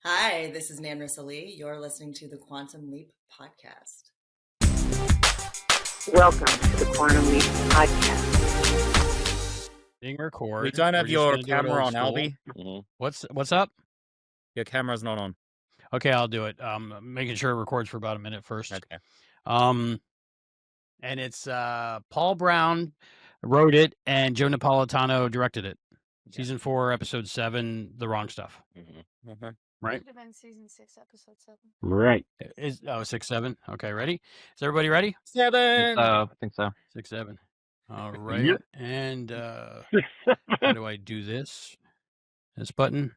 Hi, this is Manrissa Lee. You're listening to the Quantum Leap podcast. Welcome to the Quantum Leap podcast. Being recorded. We don't have your camera on, Albie. What's up? Your camera's not on. Okay, I'll do it. Making sure it records for about a minute first. Okay. And it's Paul Brown wrote it and Joe Napolitano directed it. Season 4, episode 7, The Wrong Stuff. Mm-hmm. Right. Could have been season 6, episode 7. Right. 6, 7. Okay, ready? Is everybody ready? 7. I think so. 6, 7. All right. Yep. And how do I do this? This button.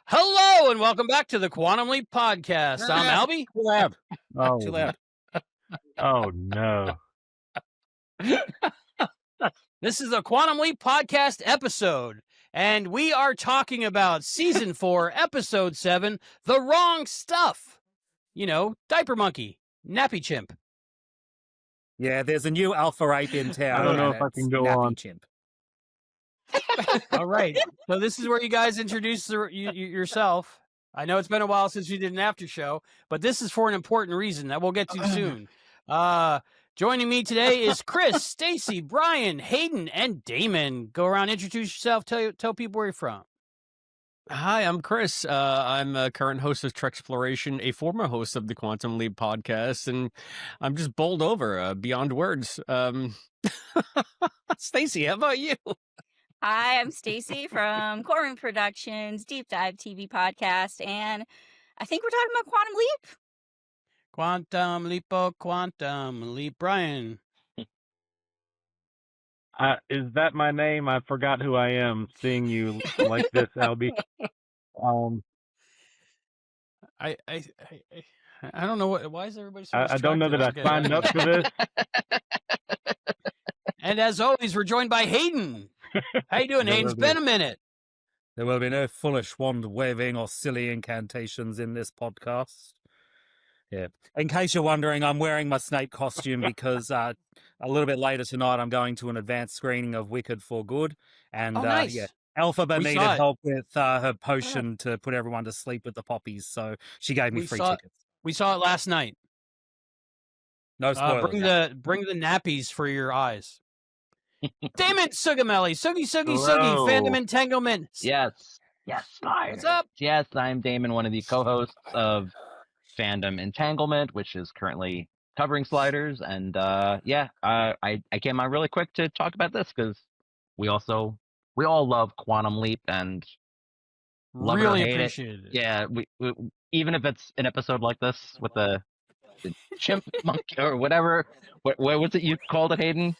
Hello and welcome back to the Quantum Leap podcast. I'm Albie. Too loud. Oh, Too loud. oh no. This is a Quantum Leap podcast episode, and we are talking about season 4, episode 7, The Wrong Stuff. You know, diaper monkey, nappy chimp. Yeah, there's a new alpha ape in town. I don't know and if I it's can go Nappy on. Chimp. All right. So this is where you guys introduce yourself. I know it's been a while since we did an after show, but this is for an important reason that we'll get to soon. Joining me today is Chris, Stacie, Brian, Hayden, and Damon. Go around, introduce yourself, tell people where you're from. Hi, I'm Chris. I'm a current host of Treksploration, a former host of the Quantum Leap podcast, and I'm just bowled over beyond words. Stacie, how about you? Hi, I'm Stacie from Korman Productions, Deep Dive TV podcast, and I think we're talking about Quantum Leap. Quantum Leap, oh, Quantum Leap. Brian. Is that my name? I forgot who I am. Seeing you like this, Albie. I don't know why is everybody so I don't know that distracted? I signed up for this. And as always, we're joined by Hayden. How you doing, Hayden? It's been a minute. There will be no foolish wand waving or silly incantations in this podcast. Yeah. In case you're wondering, I'm wearing my snake costume because a little bit later tonight I'm going to an advanced screening of Wicked for Good. And nice. Alphabet We needed saw it. help with her potion to put everyone to sleep with the poppies, so she gave me We free saw it. tickets. We saw it last night. No spoilers. Bring the nappies for your eyes. Damon, Sugameli, Sugi, Hello. Fandom, Entanglement. Yes, What's up? Yes, I'm Damon, one of the co-hosts of Fandom Entanglement, which is currently covering sliders. And I came on really quick to talk about this because we all love Quantum Leap and love it or Really hate it. appreciate it. Yeah, we even if it's an episode like this with the chimp monkey or whatever. What was it you called it, Hayden?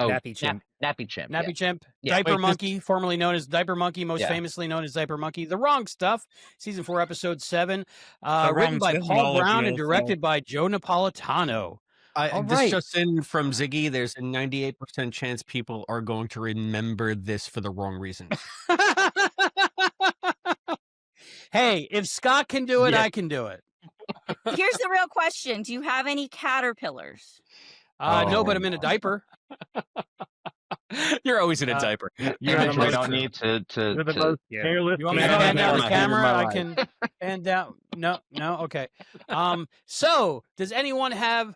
Nappy Chimp. Nappy chimp. Nappy Chimp, Yeah. Diaper Wait, Monkey, formerly known as Diaper Monkey, most Yeah. famously known as Diaper Monkey. The Wrong Stuff, season 4, episode 7, The written Wrong by Stuff, Paul knowledge, Brown and also. directed by Joe Napolitano. All This right. just in from Ziggy. There's a 98% chance people are going to remember this for the wrong reason. Hey, if Scott can do it, Yeah. I can do it. Here's the real question. Do you have any caterpillars? No, but Oh. I'm in a diaper. You're always in a Uh, diaper. You That's don't true. need to You're to the most Yeah. careless You want me to man I've hand down ever the met in camera? my I life. can hand down. No, okay. So does anyone have?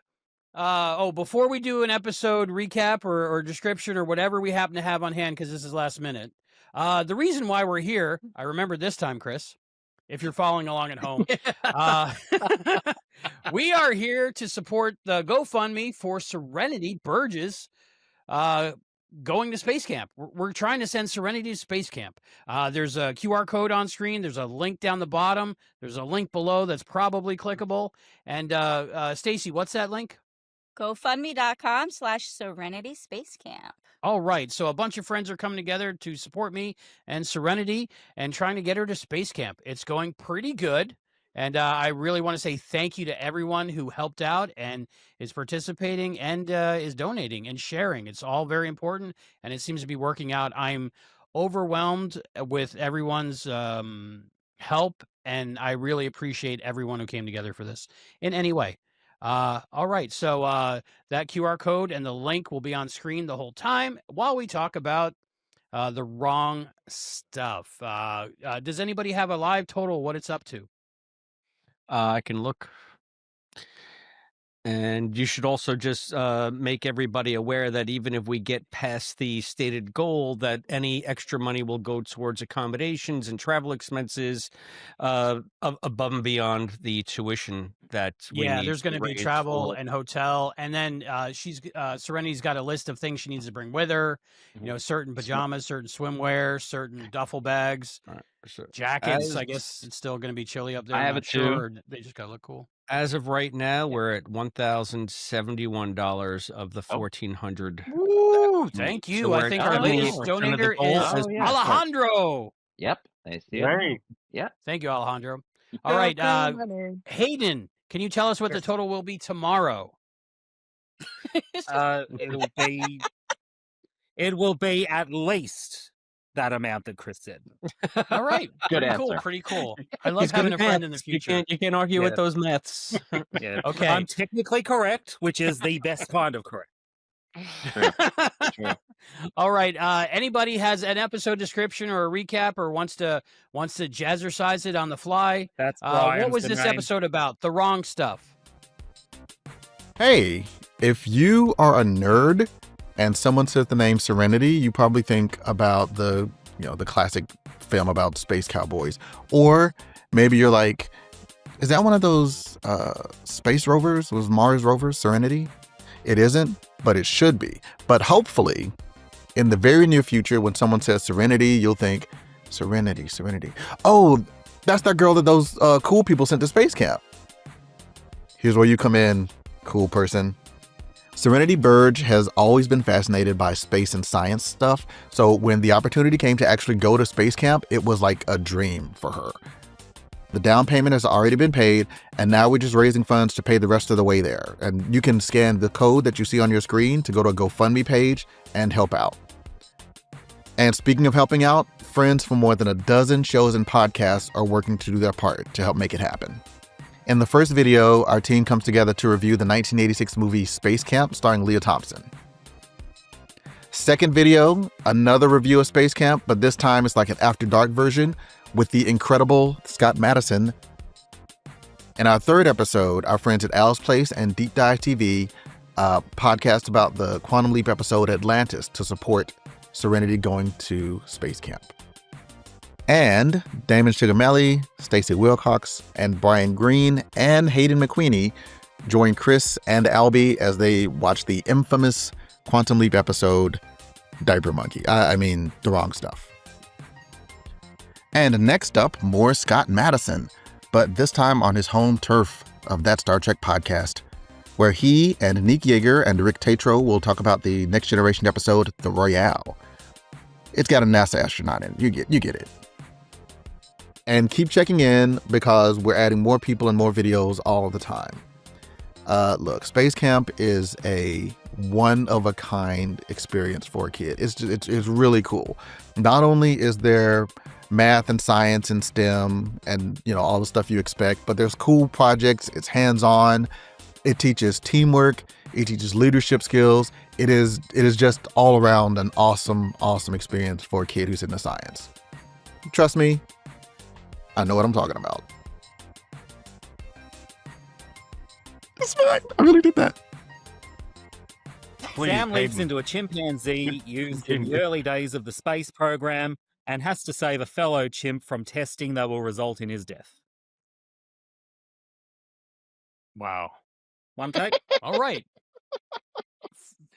Before we do an episode recap or description or whatever we happen to have on hand, because this is last minute. The reason why we're here, I remember this time, Chris. If you're following along at home, we are here to support the GoFundMe for Serenity Burgess. Going to space camp. We're trying to send Serenity to space camp. There's a QR code on screen. There's a link down the bottom. There's a link below that's probably clickable. And Stacie, what's that link? GoFundMe.com/Serenity Space Camp. All right. So a bunch of friends are coming together to support me and Serenity and trying to get her to space camp. It's going pretty good. And I really want to say thank you to everyone who helped out and is participating and is donating and sharing. It's all very important, and it seems to be working out. I'm overwhelmed with everyone's help, and I really appreciate everyone who came together for this in any way. All right, so that QR code and the link will be on screen the whole time while we talk about the wrong stuff. Does anybody have a live total? What it's up to? I can look. And you should also just make everybody aware that even if we get past the stated goal, that any extra money will go towards accommodations and travel expenses above and beyond the tuition that we need. There's going to be raise travel for- and hotel, and then Serenity's got a list of things she needs to bring with her. You know, certain pajamas, certain swimwear, certain duffel bags, All right, so jackets. I guess it's still going to be chilly up there. I I'm have not it too. sure. Or they just got to look cool. as of right now, we're at $1,071 of the $1,400. Woo! Thank So you. we're I at think our 70% latest of the donator goal. is Oh, yeah. Alejandro. Yep, I see it. Great. Yeah. Thank you, Alejandro. All right, Hayden, can you tell us what the total will be tomorrow? It will be at least that amount that Chris said. All right, Good pretty cool. answer. Pretty cool. I love He's good having a at friend in the maths. future. You can't argue Yeah. with those maths. Yeah. Okay. I'm technically correct, which is the best kind of correct. True. All right. Anybody has an episode description or a recap, or wants to jazzercise it on the fly? That's What Brian's was the this name. episode about? The wrong stuff. Hey, if you are a nerd and someone says the name Serenity, you probably think about the classic film about space cowboys. Or maybe you're like, is that one of those space rovers? Was Mars rovers Serenity? It isn't, but it should be. But hopefully, in the very near future, when someone says Serenity, you'll think, Serenity. Oh, that's that girl that those cool people sent to space camp. Here's where you come in, cool person. Serenity Burge has always been fascinated by space and science stuff, so when the opportunity came to actually go to space camp, it was like a dream for her. The down payment has already been paid, and now we're just raising funds to pay the rest of the way there. And you can scan the code that you see on your screen to go to a GoFundMe page and help out. And speaking of helping out, friends from more than a dozen shows and podcasts are working to do their part to help make it happen. In the first video, our team comes together to review the 1986 movie Space Camp starring Leah Thompson. Second video, another review of Space Camp, but this time it's like an After Dark version with the incredible Scott Madison. In our third episode, our friends at Al's Place and Deep Dive TV podcast about the Quantum Leap episode Atlantis to support Serenity going to Space Camp. And Damon Sugameli, Stacie Wilcox, and Brian Greene and Hayden McQueenie join Chris and Albie as they watch the infamous Quantum Leap episode Diaper Monkey. I mean, the wrong stuff. And next up, more Scott Madison, but this time on his home turf of That Star Trek podcast, where he and Nick Yeager and Rick Tatro will talk about the Next Generation episode The Royale. It's got a NASA astronaut in it. You get it. And keep checking in because we're adding more people and more videos all the time. Look, Space Camp is a one-of-a-kind experience for a kid. It's really cool. Not only is there math and science and STEM and all the stuff you expect, but there's cool projects. It's hands-on. It teaches teamwork. It teaches leadership skills. It is just all around an awesome experience for a kid who's into science. Trust me, I know what I'm talking about. It's fine. I really did that. Sam leaps into a chimpanzee used in the early days of the space program and has to save a fellow chimp from testing that will result in his death. Wow. One take? All right.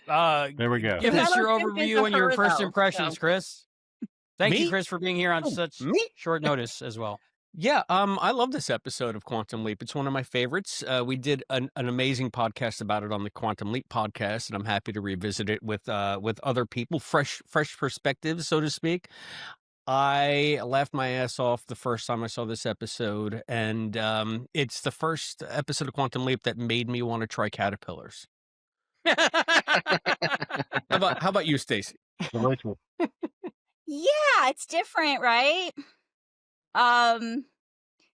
There we go. Give us your Fellow chimp is overview a and your her, first though, impressions, so. Chris. Thank you, Me? Chris, for being here on such me? short notice as well. Yeah, I love this episode of Quantum Leap. It's one of my favorites. We did an amazing podcast about it on the Quantum Leap podcast, and I'm happy to revisit it with other people, fresh perspectives, so to speak. I laughed my ass off the first time I saw this episode, and it's the first episode of Quantum Leap that made me want to try caterpillars. How about you, Stacie? Delightful. Yeah, it's different, right?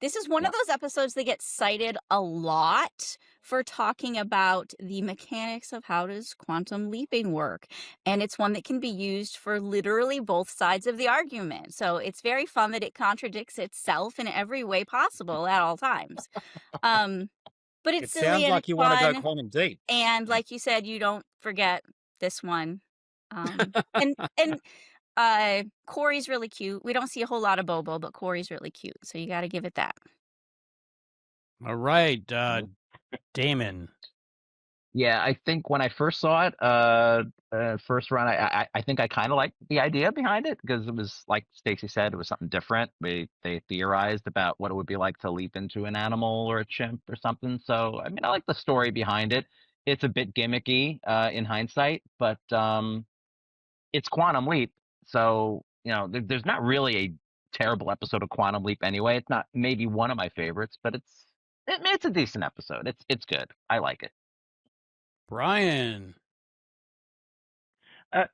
This is one of those episodes that gets cited a lot for talking about the mechanics of how does quantum leaping work. And it's one that can be used for literally both sides of the argument. So it's very fun that it contradicts itself in every way possible at all times. But it's It silly sounds and like it's you want to go fun. quantum deep. And like you said, you don't forget this one. And Corey's really cute. We don't see a whole lot of Bobo, but Corey's really cute. So you got to give it that. All right, Damon. Yeah, I think when I first saw it, first run, I think I kind of liked the idea behind it because it was like Stacie said, it was something different. They theorized about what it would be like to leap into an animal or a chimp or something. So I mean, I like the story behind it. It's a bit gimmicky in hindsight, but it's Quantum Leap, so there's not really a terrible episode of Quantum Leap anyway. It's not maybe one of my favorites, but it's a decent episode. It's good. I like it. Brian.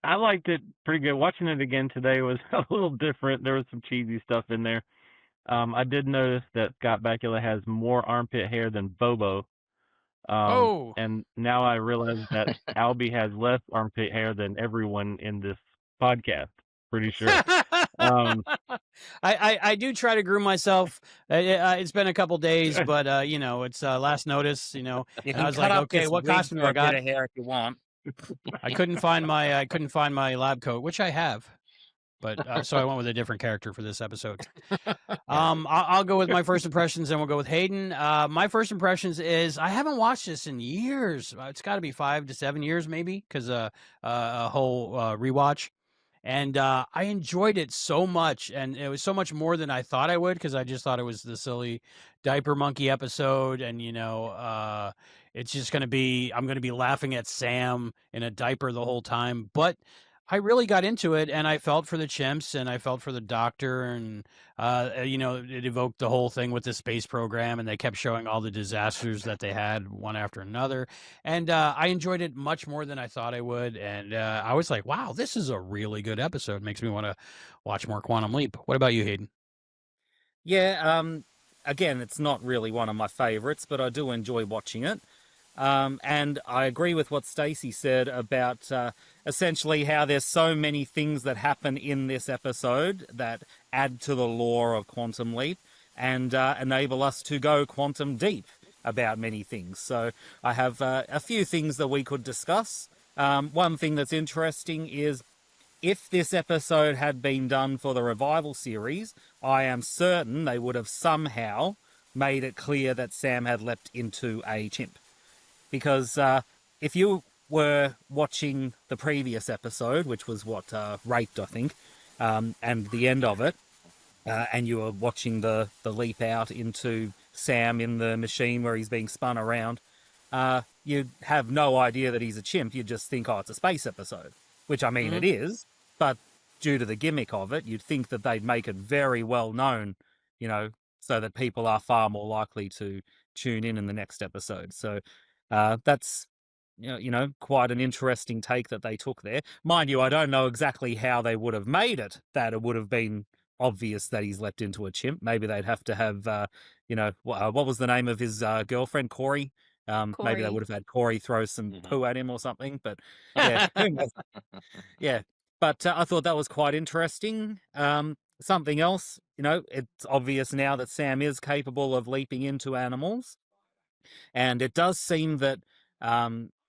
I liked it pretty good. Watching it again today was a little different. There was some cheesy stuff in there. I did notice that Scott Bakula has more armpit hair than Bobo. And now I realize that Albie has less armpit hair than everyone in this podcast. Pretty sure. I do try to groom myself. It's been a couple days, but it's last notice. You and can I was cut like, up okay, this what wig costume for do I a bit got? of hair if you want. I couldn't find my lab coat, which I have, but so I went with a different character for this episode. I'll go with my first impressions, and we'll go with Hayden. My first impressions is I haven't watched this in years. It's got to be 5 to 7 years, maybe, because a whole rewatch. And I enjoyed it so much, and it was so much more than I thought I would, because I just thought it was the silly diaper monkey episode, and it's just going to be, I'm going to be laughing at Sam in a diaper the whole time. But I really got into it, and I felt for the chimps, and I felt for the doctor, and it evoked the whole thing with the space program, and they kept showing all the disasters that they had one after another, and I enjoyed it much more than I thought I would, and I was like, wow, this is a really good episode. Makes me want to watch more Quantum Leap. What about you, Hayden? Yeah, again, it's not really one of my favorites, but I do enjoy watching it. And I agree with what Stacie said about essentially how there's so many things that happen in this episode that add to the lore of Quantum Leap and enable us to go quantum deep about many things. So I have a few things that we could discuss. One thing that's interesting is if this episode had been done for the revival series, I am certain they would have somehow made it clear that Sam had leapt into a chimp. Because if you were watching the previous episode, which was Raped, I think, and the end of it, and you were watching the leap out into Sam in the machine where he's being spun around, you'd have no idea that he's a chimp. You'd just think, oh, it's a space episode, which, I mean, it is. But due to the gimmick of it, you'd think that they'd make it very well known, so that people are far more likely to tune in the next episode. So that's, quite an interesting take that they took there. Mind you, I don't know exactly how they would have made it, that it would have been obvious that he's leapt into a chimp. Maybe they'd have to have, what was the name of his girlfriend, Corey? Maybe they would have had Corey throw some poo at him or something, but yeah. Yeah, but I thought that was quite interesting. Something else, it's obvious now that Sam is capable of leaping into animals, and it does seem that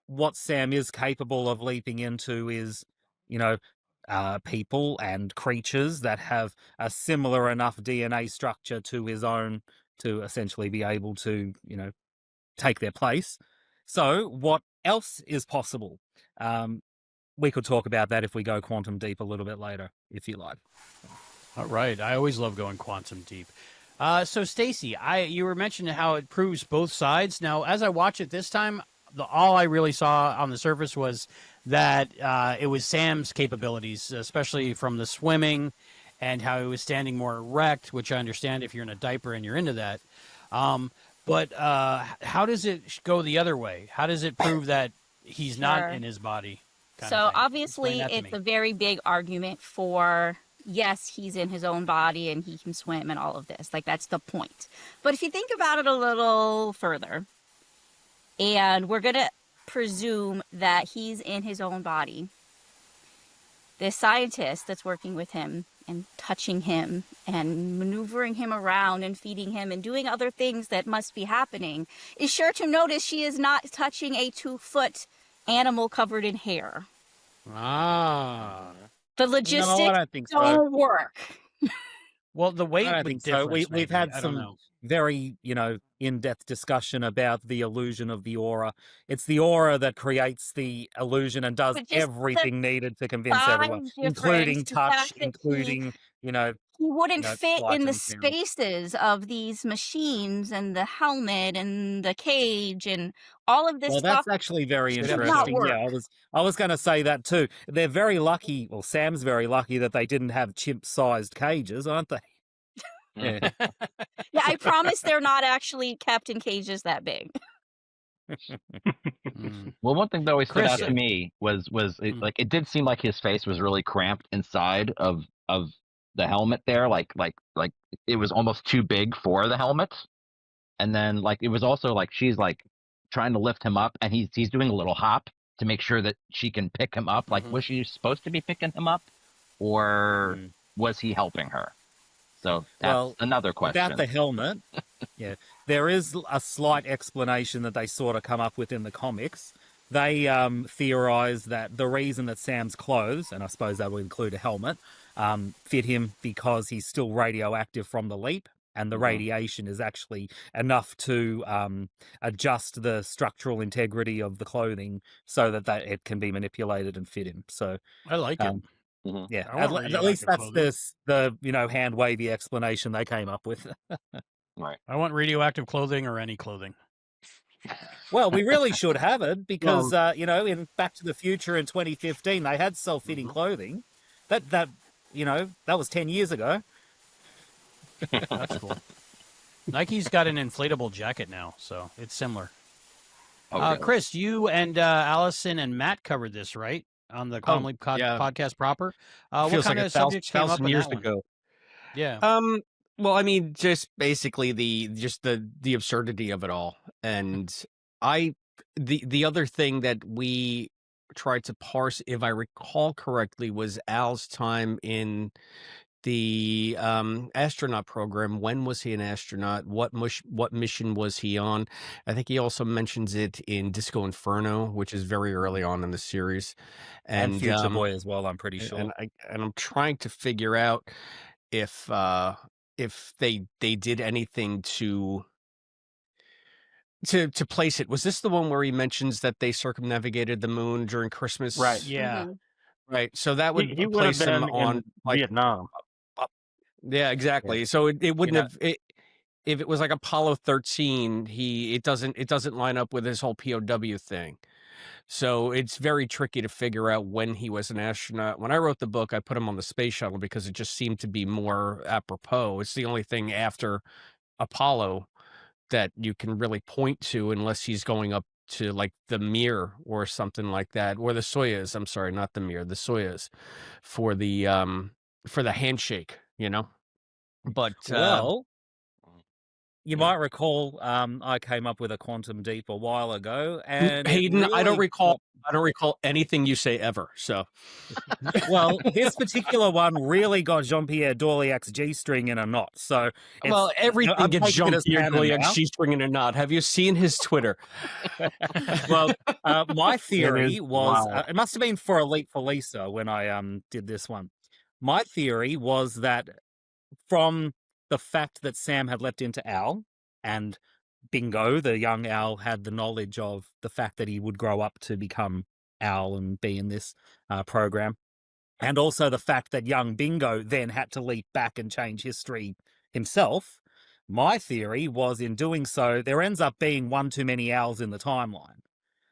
what Sam is capable of leaping into is, people and creatures that have a similar enough DNA structure to his own to essentially be able to, take their place. So what else is possible? We could talk about that if we go quantum deep a little bit later, if you like. All right. I always love going quantum deep. So Stacie, you were mentioning how it proves both sides. Now, as I watch it this time, all I really saw on the surface was that it was Sam's capabilities, especially from the swimming and how he was standing more erect, which I understand if you're in a diaper and you're into that. But how does it go the other way? How does it prove that he's not in his body? So obviously it's a very big argument for yes, he's in his own body and he can swim and all of this. Like, that's the point. But if you think about it a little further, and we're going to presume that he's in his own body, this scientist that's working with him and touching him and maneuvering him around and feeding him and doing other things that must be happening is sure to notice she is not touching a 2-foot animal covered in hair. Ah. The No, logistics I don't think so. don't work. Well, the weight I don't would think so. difference, We've maybe. had I don't some know. very, in-depth discussion about the illusion of the aura. It's the aura that creates the illusion and does But just the everything needed to convince everyone, size including difference, the touch, fact that including, he wouldn't fit light in the and sound. spaces of these machines and the helmet and the cage and all of this Well, stuff. that's actually very Should not interesting. work. Yeah, I was going to say that too. They're very lucky, well, Sam's very lucky that they didn't have chimp-sized cages, aren't they? Yeah. Yeah, I promise they're not actually kept in cages that big. Well, one thing that always stood out Chris. to me was it did seem like his face was really cramped inside of the helmet there, like it was almost too big for the helmet. And then it was also she's trying to lift him up, and he's doing a little hop to make sure that she can pick him up. Was she supposed to be picking him up, or was he helping her? So that's another question. About the helmet, yeah, there is a slight explanation that they sort of come up with in the comics. They theorize that the reason that Sam's clothes, and I suppose that would include a helmet, fit him because he's still radioactive from the leap, and the radiation is actually enough to adjust the structural integrity of the clothing so that it can be manipulated and fit him. So I like it. yeah, I want at least that's radioactive the hand wavy explanation they came up with. Right. I want radioactive clothing or any clothing. Well, we really should have it because in Back to the Future in 2015 they had self-fitting clothing. That was 10 years ago. That's cool. Nike's got an inflatable jacket now, so it's similar. Oh, really? Chris, you and Allison and Matt covered this, right? On the Quantum Leap podcast proper. What Feels kind like of subjects came up thousand in years that one? ago. Yeah. Well, I mean, just basically the absurdity of it all, and the other thing that we tried to parse, if I recall correctly, was Al's time in the astronaut program. When was he an astronaut? What mission was he on? I think he also mentions it in Disco Inferno, which is very early on in the series, And Future Boy as well, I'm pretty sure. And I'm trying to figure out if they did anything to place it. Was this the one where he mentions that they circumnavigated the moon during Christmas? Right. Yeah. Right. So that would He would have place him been on in Vietnam. Yeah, exactly. Yeah. So it wouldn't have if it was like Apollo 13, it doesn't line up with his whole POW thing. So it's very tricky to figure out when he was an astronaut. When I wrote the book, I put him on the space shuttle because it just seemed to be more apropos. It's the only thing after Apollo that you can really point to, unless he's going up to the Mir or something like that, or the Soyuz. I'm sorry, not the Mir, the Soyuz, for the handshake, But you might recall I came up with a quantum deep a while ago, and Hayden, I don't really recall anything you say ever. So, well, this particular one really got Jean-Pierre Dorliac's G-string in a knot. So, everything I'm gets taking it as Jean-Pierre canon Dorliac's now. G-string in a knot. Have you seen his Twitter? Well, my theory was wild. it must have been for Elite for Lisa when I did this one. My theory was that from the fact that Sam had leapt into Al, and bingo, the young Al had the knowledge of the fact that he would grow up to become Al and be in this program, and also the fact that young Bingo then had to leap back and change history himself. My theory was, in doing so, there ends up being one too many Als in the timeline.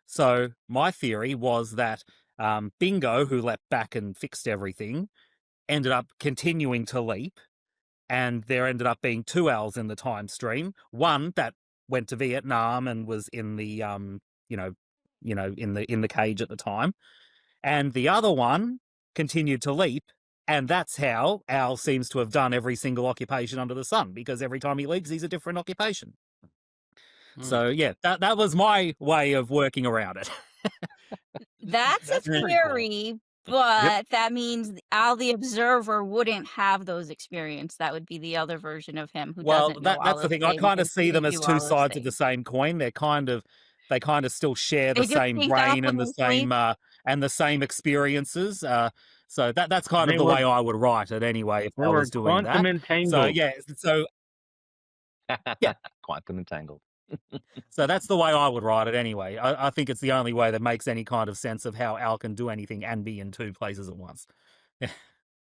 So my theory was that Bingo, who leapt back and fixed everything, ended up continuing to leap, and there ended up being two Als in the time stream. One that went to Vietnam and was in the in the cage at the time, and the other one continued to leap And that's how Al seems to have done every single occupation under the sun, because every time he leaves, he's a different occupation. So, yeah, that was my way of working around it. That's a pretty cool. theory, but that means Al the Observer wouldn't have those experiences. That would be the other version of him who Well, doesn't know all that's the those thing. I things kind of and see them couldn't as do two all those sides of the things. same coin. They kind of still share the They just same synced up brain and when the they sleep. same experiences. So that's kind They of the were- way I would write it anyway if They I were was doing quantum that. entangled. So yeah, so Quantum entangled. so that's the way I would write it anyway. I think it's the only way that makes any kind of sense of how Al can do anything and be in two places at once.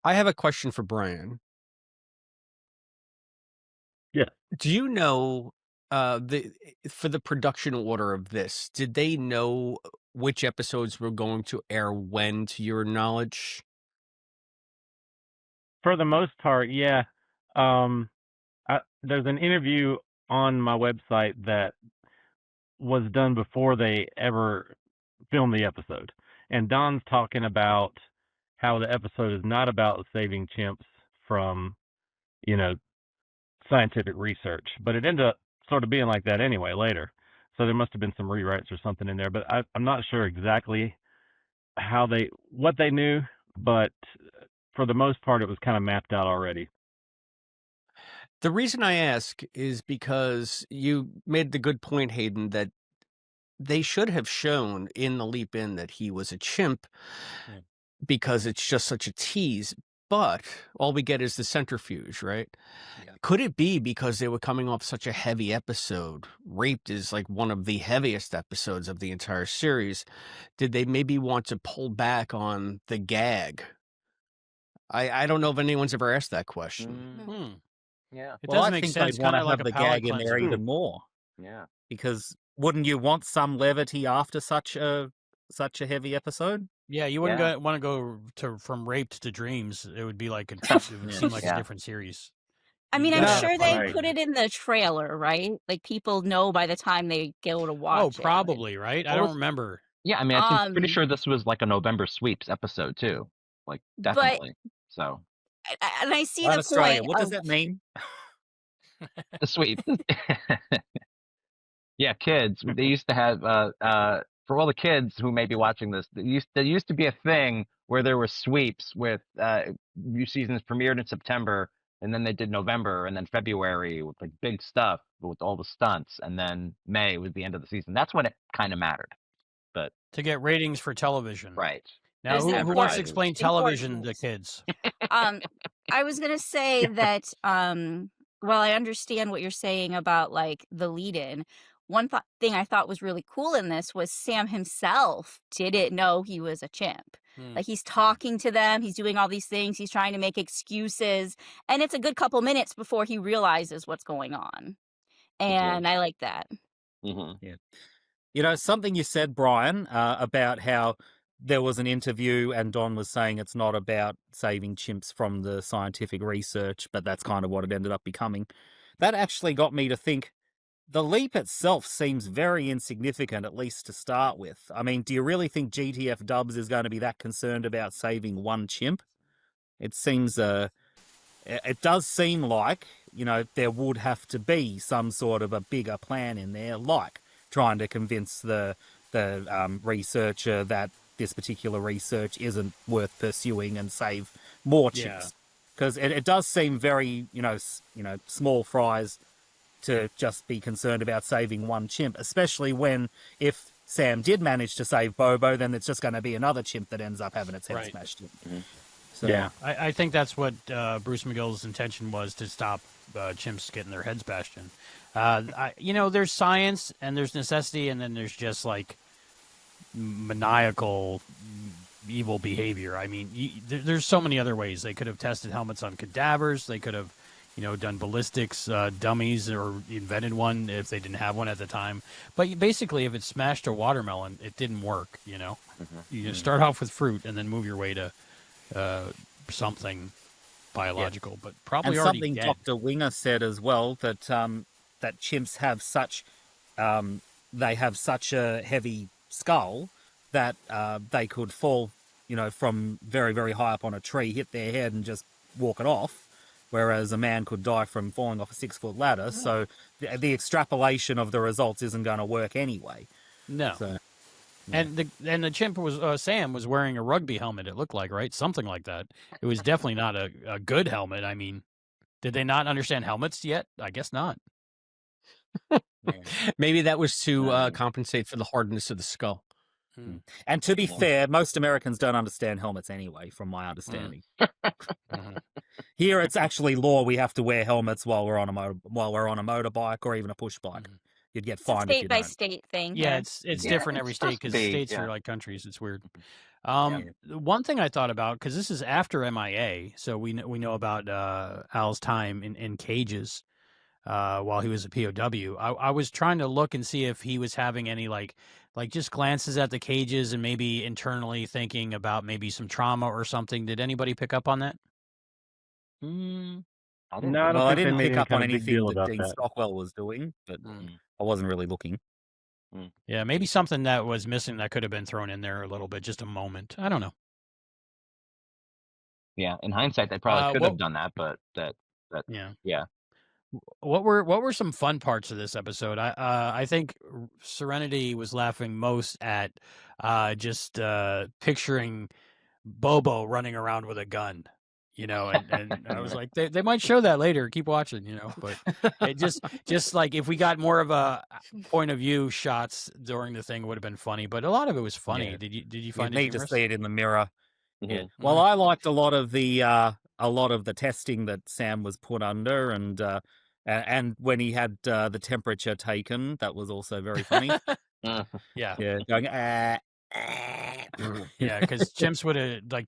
I have a question for Brian. Yeah. Do you know for the production order of this, did they know which episodes were going to air when, to your knowledge? For the most part, yeah. There's an interview on my website that was done before they ever filmed the episode. And Don's talking about how the episode is not about saving chimps from, scientific research. But it ended up sort of being like that anyway later. So there must have been some rewrites or something in there. But I'm not sure exactly what they knew. But for the most part, it was kind of mapped out already. The reason I ask is because you made the good point, Hayden, that they should have shown in the leap in that he was a chimp because it's just such a tease. But all we get is the centrifuge, right? Yeah. Could it be because they were coming off such a heavy episode? Raped is like one of the heaviest episodes of the entire series. Did they maybe want to pull back on the gag? I don't know if anyone's ever asked that question. Yeah. It Well, does I make think sense. they'd want Kind to of like have a the palate gag in there cleanser. even more, Yeah. because wouldn't you want some levity after such a heavy episode? Yeah, you wouldn't Yeah. want to go from raped to dreams. It would be like it would seem like a Yeah. different series. I mean, You I'm gotta sure have they fun right. put with it in the trailer, right? Like people know by the time they go to watch Oh, it. probably, right? I Well, don't remember. Yeah, I mean, I'm pretty Um, sure this was like a November sweeps episode too. Like, but definitely. So and I see Well, in the Australia, point what does of that mean? the sweep. Yeah, kids. They used to have for all the kids who may be watching this, there used to be a thing where there were sweeps with new seasons premiered in September, and then they did November and then February with like big stuff with all the stunts, and then May was the end of the season. That's when it kind of mattered. But To get ratings for television. right. Now, There's who wants to advertising. explain important television to rules. kids? I was gonna say that while I understand what you're saying about like the lead-in, one thing I thought was really cool in this was Sam himself didn't know he was a chimp. Like he's talking to them, he's doing all these things, he's trying to make excuses, and it's a good couple minutes before he realizes what's going on. And I like that. Yeah. Something you said, Brian, about how there was an interview and Don was saying it's not about saving chimps from the scientific research, but that's kind of what it ended up becoming. That actually got me to think the leap itself seems very insignificant, at least to start with. I mean, do you really think GTF Dubs is going to be that concerned about saving one chimp? It seems, it does seem like, there would have to be some sort of a bigger plan in there, like trying to convince the researcher that this particular research isn't worth pursuing and save more chimps. Because it does seem very, small fries to just be concerned about saving one chimp, especially when if Sam did manage to save Bobo, then it's just going to be another chimp that ends up having its head smashed in. So, Yeah. I think that's what Bruce McGill's intention was, to stop chimps getting their heads bashed in. There's science and there's necessity, and then there's just like maniacal evil behavior. I mean, there's so many other ways. They could have tested helmets on cadavers. They could have, done ballistics dummies, or invented one if they didn't have one at the time. But basically, if it smashed a watermelon, it didn't work. You start off with fruit and then move your way to something biological, but probably and already something dead. Dr. Winger said as well, that that chimps have such a heavy skull that they could fall from very, very high up on a tree, hit their head and just walk it off, whereas a man could die from falling off a 6-foot ladder. So the extrapolation of the results isn't going to work anyway. No. So, And the chimp was Sam was wearing a rugby helmet. It looked like, right, something like that. It was definitely not a good helmet. I mean, did they not understand helmets yet? I guess not. Maybe that was to compensate for the hardness of the skull. And to be fair, most Americans don't understand helmets anyway, from my understanding. Here, it's actually law. We have to wear helmets while we're on a motorbike or even a push bike. You'd get fined if you don't. State by state thing. Yeah, it's different every state because states are like countries. It's weird. One thing I thought about, because this is after MIA, so we know about Al's time in cages while he was a POW. I was trying to look and see if he was having any like just glances at the cages and maybe internally thinking about maybe some trauma or something. Did anybody pick up on that? No, I didn't pick up on anything that about Dean that. Stockwell was doing, but I wasn't really looking. Yeah, maybe something that was missing that could have been thrown in there a little bit, just a moment. I don't know. Yeah, in hindsight, they probably could have done that, but yeah. What were some fun parts of this episode? I think Serenity was laughing most at just picturing Bobo running around with a gun, and I was like, they might show that later. Keep watching, but it just like if we got more of a point of view shots during the thing, it would have been funny. But a lot of it was funny. Yeah. Did you find You it need to humorous? see it in the mirror. Yeah. Mhm. Well, I liked a lot of the testing that Sam was put under, and when he had the temperature taken, that was also very funny. Yeah. Yeah, going Yeah, because chimps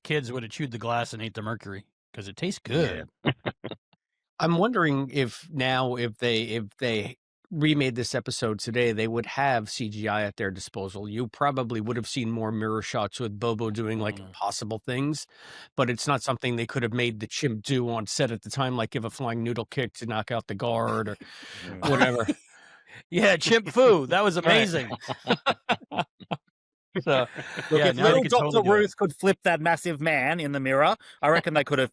kids would have chewed the glass and ate the mercury because it tastes good. I'm wondering if they remade this episode today, they would have CGI at their disposal. You probably would have seen more mirror shots with Bobo doing like impossible things, but it's not something they could have made the chimp do on set at the time, like give a flying noodle kick to knock out the guard or whatever. Yeah, chimp foo. That was amazing. So, Look, yeah, if now they little could Dr. totally do it. Ruth could flip that massive man in the mirror, I reckon they could have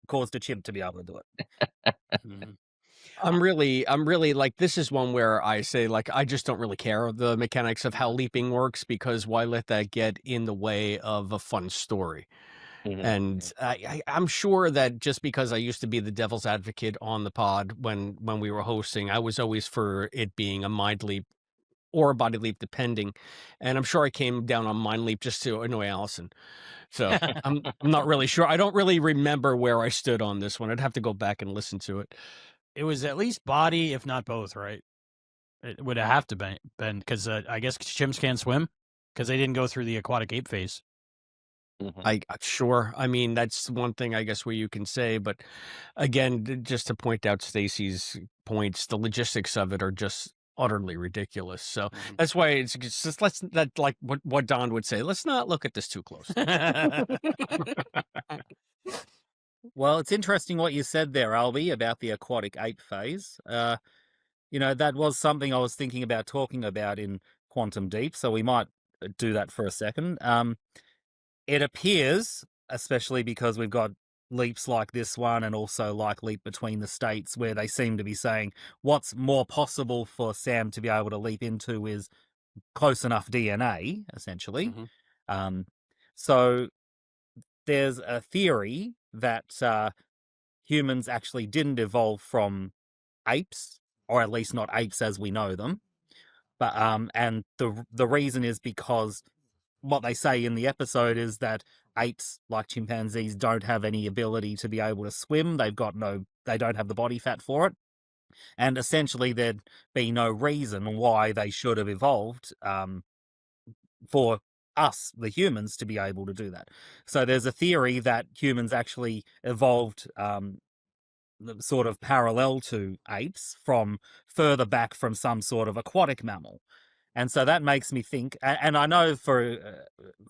caused a chimp to be able to do it. I'm really like, this is one where I say, like, I just don't really care the mechanics of how leaping works, because why let that get in the way of a fun story? And I'm sure that just because I used to be the devil's advocate on the pod when we were hosting, I was always for it being a mind leap or a body leap, depending. And I'm sure I came down on mind leap just to annoy Allison. So I'm not really sure. I don't really remember where I stood on this one. I'd have to go back and listen to it. It was at least body, if not both, right? It would have to been because I guess chimps can't swim because they didn't go through the aquatic ape phase. Sure. I mean, that's one thing I guess where you can say, but again, just to point out Stacie's points, the logistics of it are just utterly ridiculous. So that's why it's just like what Don would say. Let's not look at this too close. Well, it's interesting what you said there, Albie, about the aquatic ape phase. That was something I was thinking about talking about in Quantum Deep, so we might do that for a second. It appears, especially because we've got leaps like this one and also like Leap Between the States, where they seem to be saying what's more possible for Sam to be able to leap into is close enough DNA, essentially. So there's a theory that humans actually didn't evolve from apes, or at least not apes as we know them. But and the reason is because what they say in the episode is that apes, like chimpanzees, don't have any ability to be able to swim. They don't have the body fat for it. And essentially there'd be no reason why they should have evolved for us, the humans, to be able to do that. So there's a theory that humans actually evolved sort of parallel to apes from further back from some sort of aquatic mammal. And so that makes me think, and I know for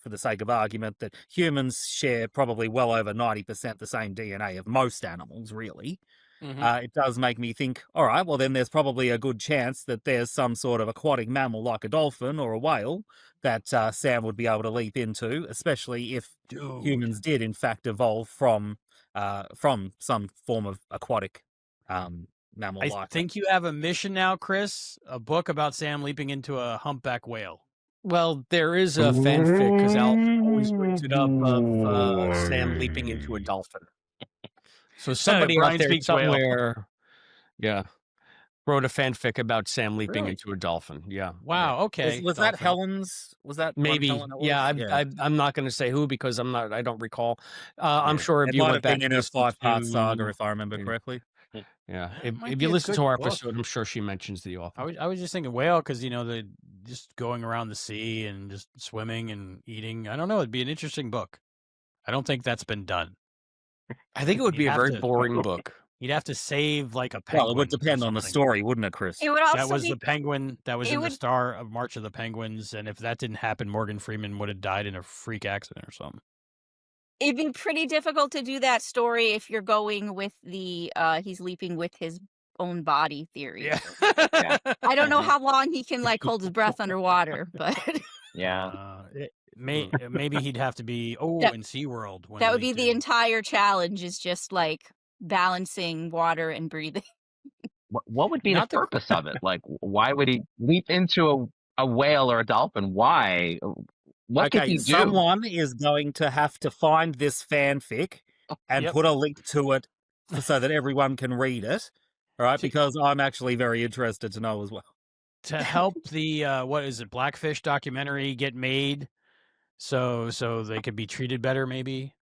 the sake of argument that humans share probably well over 90% the same DNA of most animals, really. it does make me think, all right, well, then there's probably a good chance that there's some sort of aquatic mammal like a dolphin or a whale that Sam would be able to leap into, especially if humans did, in fact, evolve from some form of aquatic mammal. I think you have a mission now, Chris, a book about Sam leaping into a humpback whale. Well, there is a fanfic, because Al always brings it up, of Sam leaping into a dolphin. So somebody out Brian there speaks whale. somewhere, wrote a fanfic about Sam leaping Really? into a dolphin. Yeah. Wow. Okay. Was that Helen's? Was that one Maybe? Helen it was? Yeah. I'm not going to say who because I don't recall. I'm sure if It you might went have back been in and a listened 5-part to- saga, if I remember correctly. Yeah. That might If be you a listen good to our book. episode, I'm sure she mentions the author. I was just thinking whale because the just going around the sea and just swimming and eating. I don't know. It'd be an interesting book. I don't think that's been done. I think it would You'd be a have very to- boring book. You'd have to save like a penguin. Well, it would depend or on the something. story, wouldn't it, Chris? It would also That was be the penguin that was it in the would- star of March of the Penguins, and if that didn't happen, Morgan Freeman would have died in a freak accident or something. it'd be pretty difficult to do that story if you're going with the he's leaping with his own body theory. Yeah. I don't know how long he can like hold his breath underwater, but Yeah. Maybe he'd have to be That- in SeaWorld. when that he would be leaped the in. entire challenge is just like balancing water and breathing. What would be the Not the- purpose of it? Like, why would he leap into a whale or a dolphin? Why? What could Okay, he do? someone is going to have to find this fanfic and Yep. put a link to it so that everyone can read it. All right, because I'm actually very interested to know as well. to help the what is it, Blackfish documentary get made, so they could be treated better, maybe.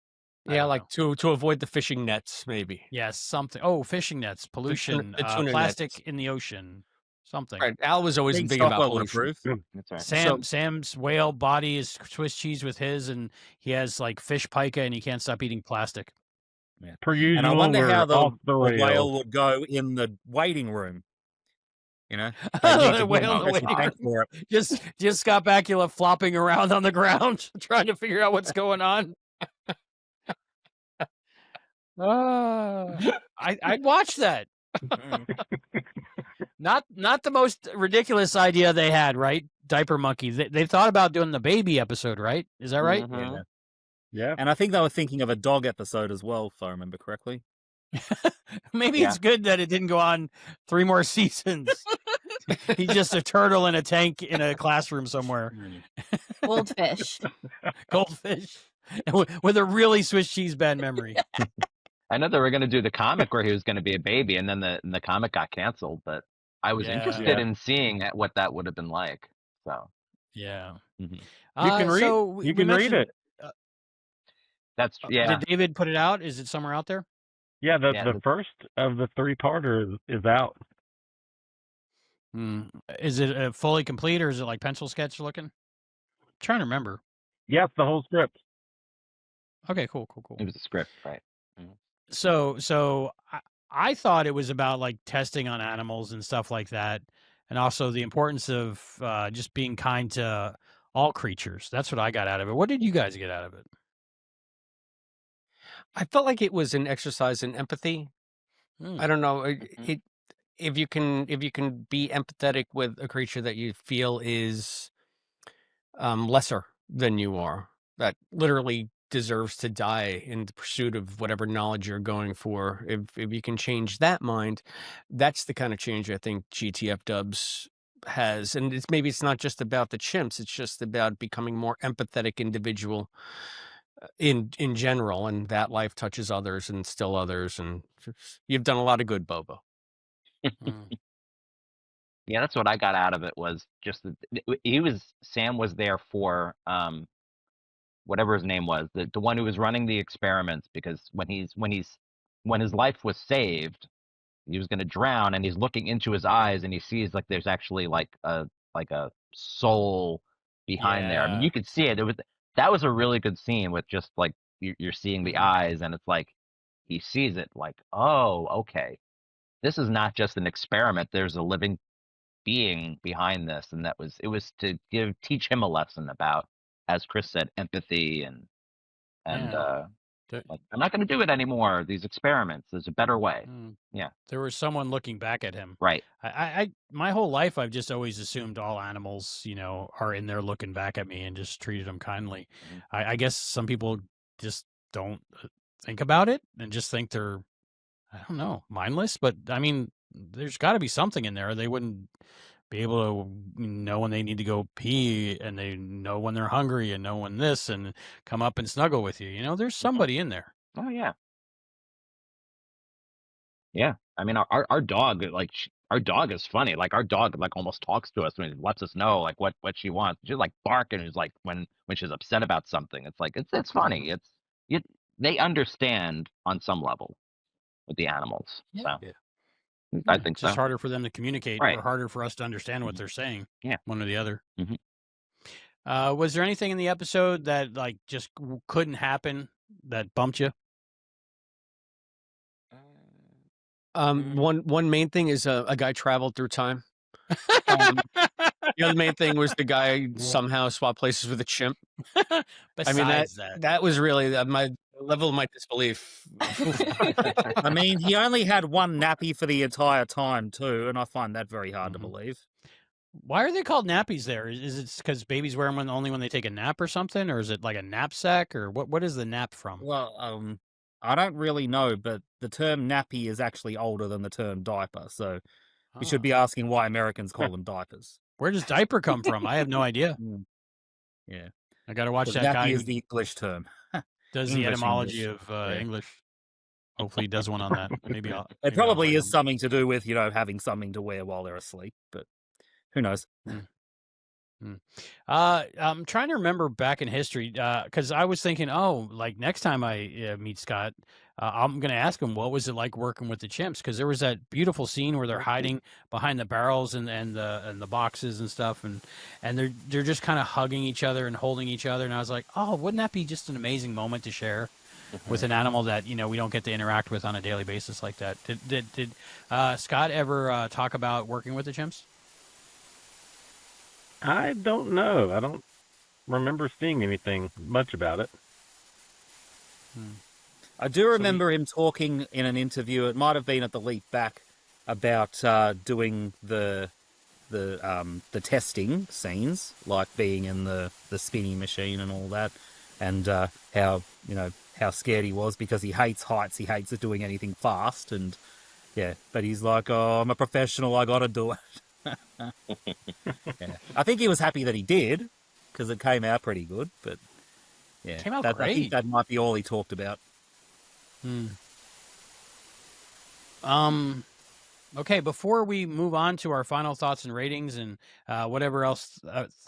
I Yeah, don't like know. to avoid the fishing nets, maybe. Yes, something. Oh, fishing nets, pollution, the tuna plastic nets. in the ocean, something. Right. Al was always Being big about software pollution. approved. That's right. Sam's whale body is Swiss cheese with his, and he has like fish pica, and he can't stop eating plastic. Per usual, And I wonder we're how the off the whale rails. would go in the waiting room. You know, The They'd need to get whale in the a special waiting tank for it. Just Scott Bakula flopping around on the ground, trying to figure out what's going on. I'd watch that. Not the most ridiculous idea they had, right? Diaper monkey. They thought about doing the baby episode, right? Is that right? Mhm. Yeah. And I think they were thinking of a dog episode as well, if I remember correctly. Maybe Yeah. it's good that it didn't go on 3 more seasons. He's just a turtle in a tank in a classroom somewhere. Goldfish. Goldfish. With a really Swiss cheese bad memory. I know they were going to do the comic where he was going to be a baby, and then the comic got canceled. But I was Yeah. interested Yeah. in seeing what that would have been like. So Yeah. Mhm. You can read. So we You can read mentioned- it. that's yeah. Did David put it out? Is it somewhere out there? Yeah, Yeah, the first of the 3-parter is out. Is it fully complete, or is it like pencil sketch looking? I'm trying to remember. Yes, the whole script. Okay, cool. It was a script, right? So I thought it was about like testing on animals and stuff like that, and also the importance of just being kind to all creatures. That's what I got out of it. What did you guys get out of it? I felt like it was an exercise in empathy. I don't know. If you can be empathetic with a creature that you feel is lesser than you are, that literally deserves to die in the pursuit of whatever knowledge you're going for. If you can change that mind, that's the kind of change I think GTF Dubs has. And maybe it's not just about the chimps, it's just about becoming more empathetic individual in general, and that life touches others and still others, and you've done a lot of good, Bobo. Yeah, that's what I got out of it, was just that Sam was there for whatever his name was, the one who was running the experiments, because when his life was saved, he was going to drown, and he's looking into his eyes and he sees like there's actually like a soul behind there. I mean, Yeah. you could see it. That was a really good scene with just like you're seeing the eyes, and it's like he sees it like, oh, okay, this is not just an experiment. There's a living being behind this, and it was to teach him a lesson about, as Chris said, empathy and Yeah. Like, I'm not going to do it anymore. These experiments. There's a better way. Yeah. There was someone looking back at him. Right. I my whole life, I've just always assumed all animals, are in there looking back at me and just treated them kindly. I guess some people just don't think about it and just think they're, I don't know, mindless. But I mean, there's got to be something in there. They wouldn't be able to know when they need to go pee, and they know when they're hungry and know when this, and come up and snuggle with you. There's somebody in there. Oh yeah. Yeah. I mean, our dog, like, our dog is funny. Like, our dog, like, almost talks to us when it lets us know, like, what she wants. She's like barking. Is like when she's upset about something. It's like it's funny. They understand on some level with the animals. So I think It's just so. harder for them to communicate, Right. or harder for us to understand what they're saying. Yeah. One or the other. Mhm. Was there anything in the episode that like just couldn't happen that bumped you? One main thing is a guy traveled through time. The other main thing was the guy somehow swapped places with a chimp. I mean, that was really my level of my disbelief. I mean, he only had one nappy for the entire time too, and I find that very hard to believe. Why are they called nappies there? Is it because babies wear them only when they take a nap or something? Or is it like a knapsack? Or what is the nap from? Well, I don't really know, but the term nappy is actually older than the term diaper, so we should be asking why Americans call them diapers. Where does diaper come from? I have no idea. Yeah. I got to watch that nappy guy is who the English term. does the etymology of English. Hopefully he does one on that. Maybe It probably is something to do with, having something to wear while they're asleep, but who knows? I'm trying to remember back in history, because I was thinking, like next time I meet Scott, I'm going to ask him what was it like working with the chimps, because there was that beautiful scene where they're hiding behind the barrels and the boxes and stuff, and they're just kind of hugging each other and holding each other, and I was like, wouldn't that be just an amazing moment to share with an animal that we don't get to interact with on a daily basis like that? Did Scott ever talk about working with the chimps? I don't know. I don't remember seeing anything much about it. I do remember him talking in an interview. It might have been at the Leap Back about doing the testing scenes, like being in the spinning machine and all that, and how scared he was because he hates heights. He hates doing anything fast, and but he's like, I'm a professional. I got to do it. I think he was happy that he did, because it came out pretty good. But it came out I great. think that might be all he talked about. Okay, before we move on to our final thoughts and ratings and whatever else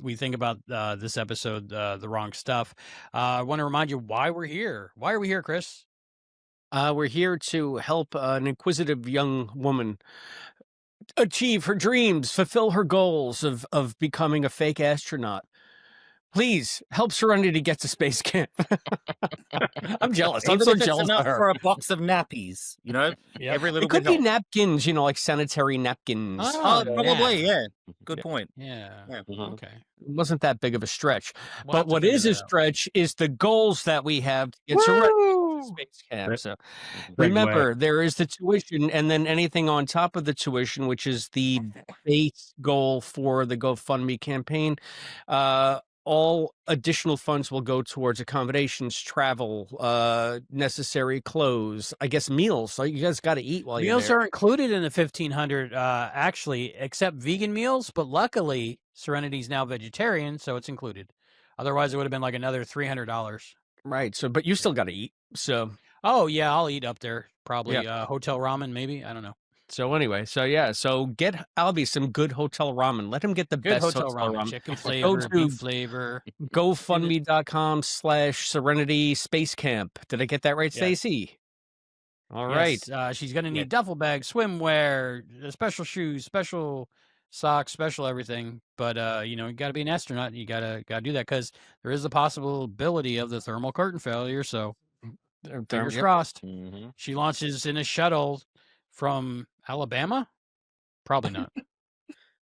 we think about this episode, The Wrong Stuff, I want to remind you why we're here. Why are we here, Chris? We're here to help an inquisitive young woman achieve her dreams, fulfill her goals of becoming a fake astronaut. Please help Serenity get to space camp. I'm jealous. I'm so jealous of her. For a box of nappies, every little it could bit be helps. napkins, like sanitary napkins. Probably, yeah. Good point. Yeah. Okay. It wasn't that big of a stretch. We'll but have to what figure is a that out. stretch is the goals that we have to get Serenity to space camp. So remember, there is the tuition, and then anything on top of the tuition, which is the base goal for the GoFundMe campaign. All additional funds will go towards accommodations, travel, necessary clothes, I guess meals. So you guys got to eat while you're Meals there. are included in the $1,500, actually, except vegan meals. But luckily, Serenity's now vegetarian, so it's included. Otherwise, it would have been like another $300. Right. So, but you still got to eat. So, oh yeah, I'll eat up there. Probably hotel ramen, maybe. I don't know. So anyway, so get Albie some good hotel ramen. Let him get the Good best hotel ramen. Chicken flavor, beef flavor. GoFundMe.com/Serenity Space Camp. Did I get that right, Stacie? All right. She's going to need duffel bags, swimwear, special shoes, special socks, special everything. But you got to be an astronaut. You got to do that, because there is the possibility of the thermal curtain failure. So fingers crossed. She launches in a shuttle from Alabama. Probably not.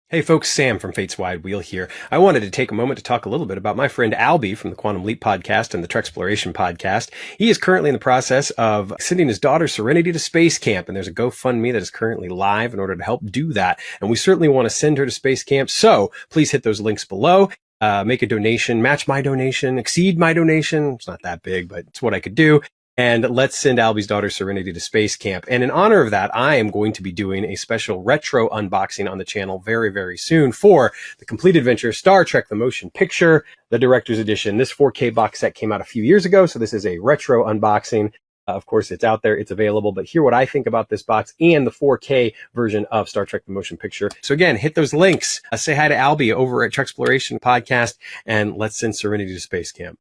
Hey folks, Sam from Fate's Wide Wheel here. I wanted to take a moment to talk a little bit about my friend Albie from the Quantum Leap podcast and the Treksploration podcast. He is currently in the process of sending his daughter Serenity to space camp, and there's a GoFundMe that is currently live in order to help do that. And we certainly want to send her to space camp, so please hit those links below. Make a donation, match my donation, exceed my donation. It's not that big, but it's what I could do. And let's send Albie's daughter Serenity to space camp. And in honor of that, I am going to be doing a special retro unboxing on the channel very, very soon for the complete adventure Star Trek The Motion Picture, the director's edition. This 4K box set came out a few years ago, so this is a retro unboxing. Of course, it's out there, it's available, but hear what I think about this box and the 4K version of Star Trek The Motion Picture. So again, hit those links. Say hi to Albie over at Treksploration podcast, and let's send Serenity to space camp.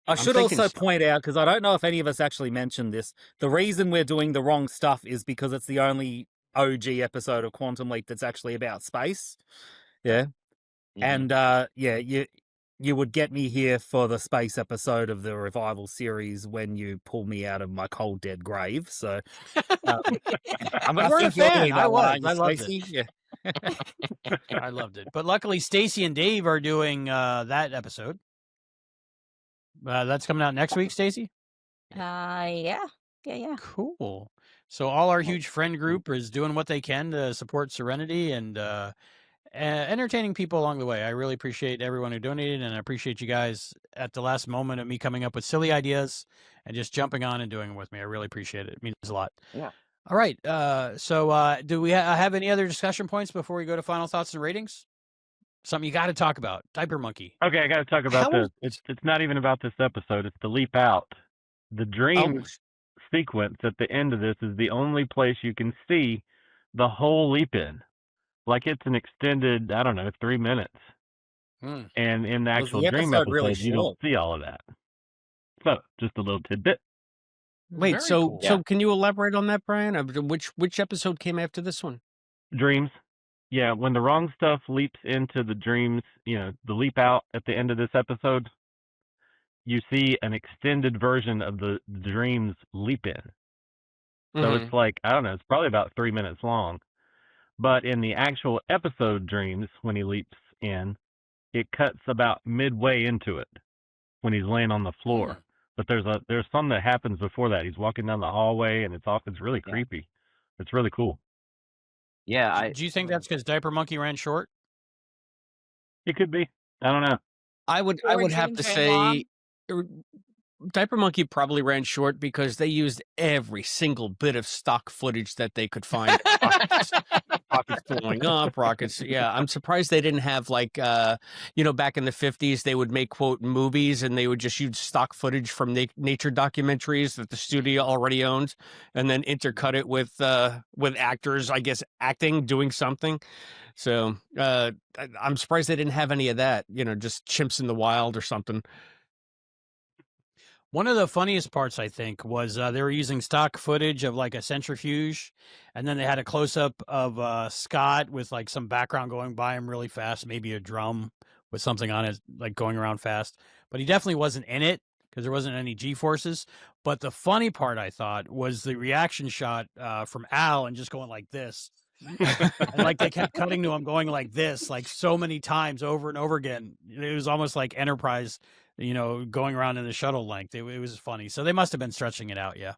I should also point out, because I don't know if any of us actually mentioned this, the reason we're doing the wrong stuff is because it's the only OG episode of Quantum Leap that's actually about space. Yeah. Mm-hmm. And you would get me here for the space episode of the revival series when you pull me out of my cold dead grave. So I'm a fan. I loved it. Yeah. I loved it. But luckily, Stacie and Dave are doing that episode. That's coming out next week, Stacie? Yeah. Cool. So all our huge friend group is doing what they can to support Serenity and entertaining people along the way. I really appreciate everyone who donated, and I appreciate you guys at the last moment of me coming up with silly ideas and just jumping on and doing it with me. I really appreciate it. It means a lot. Yeah. All right. So do we have any other discussion points before we go to final thoughts and ratings? Something you got to talk about. Diaper Monkey. Okay, I got to talk about this. It's not even about this episode. It's the leap out. The dream sequence at the end of this is the only place you can see the whole leap in. Like it's an extended, 3 minutes. And in the actual dream episode, really you don't see all of that. So, just a little tidbit. Wait, so can you elaborate on that, Brian? Which episode came after this one? Dreams. Yeah, when the wrong stuff leaps into the dreams, the leap out at the end of this episode, you see an extended version of the dreams leap in. So it's like, it's probably about 3 minutes long. But in the actual episode dreams, when he leaps in, it cuts about midway into it when he's laying on the floor. But there's some that happens before that. He's walking down the hallway, and it's really creepy. It's really cool. Yeah. Do you think that's because Diaper Monkey ran short? It could be. I don't know. I would have to say Diaper Monkey probably ran short because they used every single bit of stock footage that they could find. Rockets blowing up, rockets. Yeah, I'm surprised they didn't have back in the 50s, they would make quote movies and they would just use stock footage from nature documentaries that the studio already owns, and then intercut it with actors, I guess, doing something. So I'm surprised they didn't have any of that. Just chimps in the wild or something. One of the funniest parts, I think, was they were using stock footage of like a centrifuge, and then they had a close-up of Scott with like some background going by him really fast, maybe a drum with something on it, like going around fast. But he definitely wasn't in it because there wasn't any G-forces. But the funny part, I thought, was the reaction shot from Al and just going like this. And like they kept cutting to him going like this, like so many times over and over again. It was almost like Enterprise, going around in the shuttle length. It was funny. So they must have been stretching it out. Yeah.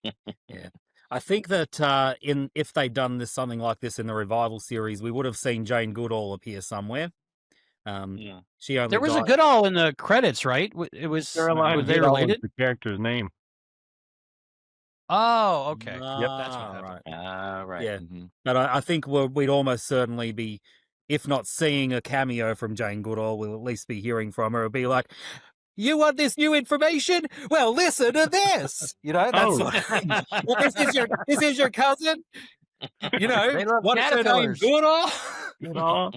Yeah. I think that if they'd done something like this in the revival series, we would have seen Jane Goodall appear somewhere. She only there was a Goodall in the credits, right? It was. Were they related? The character's name. Oh, okay. Yep, that's what right. Right. Yeah, but I think we'd almost certainly be, if not seeing a cameo from Jane Goodall, we'll at least be hearing from her. It'll be like, "You want this new information? Well, listen to this." That's this is your cousin. What's her name? Goodall.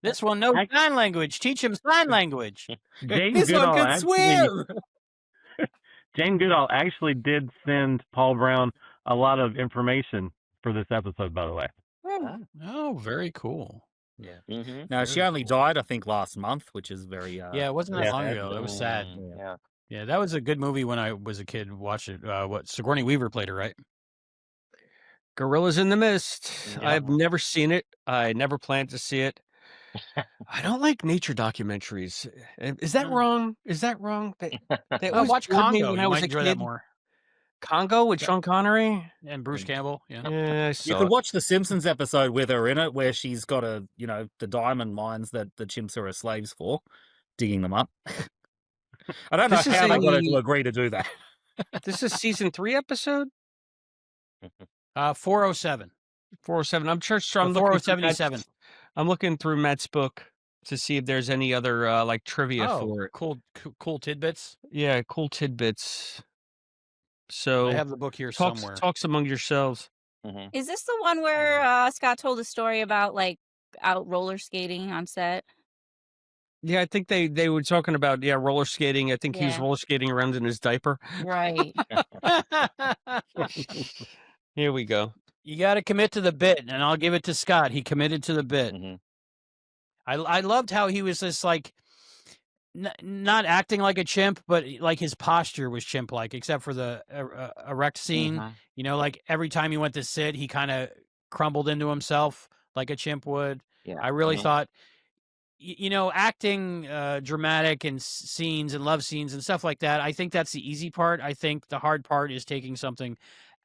This one knows sign language. Teach him sign language. This one can swim. Jane Goodall actually did send Paul Brown a lot of information for this episode, by the way. Oh, very cool. Yeah. Now, she only died, I think, last month, which is very... it wasn't that long ago. It was sad. Yeah, that was a good movie when I was a kid. Watch it. Sigourney Weaver played her, right? Gorillas in the Mist. Yeah. I've never seen it. I never planned to see it. I don't like nature documentaries. Is that wrong? Is that wrong? They always Watch bored me Congo. when You I was might a enjoy that kid. more. Congo with Sean Connery And Bruce Campbell. Yeah. Yeah, I You saw could it. watch the Simpsons episode with her in it, where she's got the diamond mines that the chimps are her slaves for, digging them up. I don't know This is how they got her to a- agree to do that. This is season 3 episode 407. 407. I'm sure. Or I'm looking through 477. I'm looking through Matt's book to see if there's any other like trivia for it. Cool tidbits. Yeah, cool tidbits. I So have the book here somewhere. talks among yourselves. Is this the one where Scott told a story about like out roller skating on set? Yeah, I think they were talking about roller skating. I think he was Yeah. roller skating around in his diaper. Right. Here we go. You got to commit to the bit, and I'll give it to Scott. He committed to the bit. I loved how he was just like not acting like a chimp, but like his posture was chimp-like, except for the erect scene. You know, like every time he went to sit, he kind of crumbled into himself like a chimp would. Yeah. I really thought, acting dramatic and scenes and love scenes and stuff like that, I think that's the easy part. I think the hard part is taking something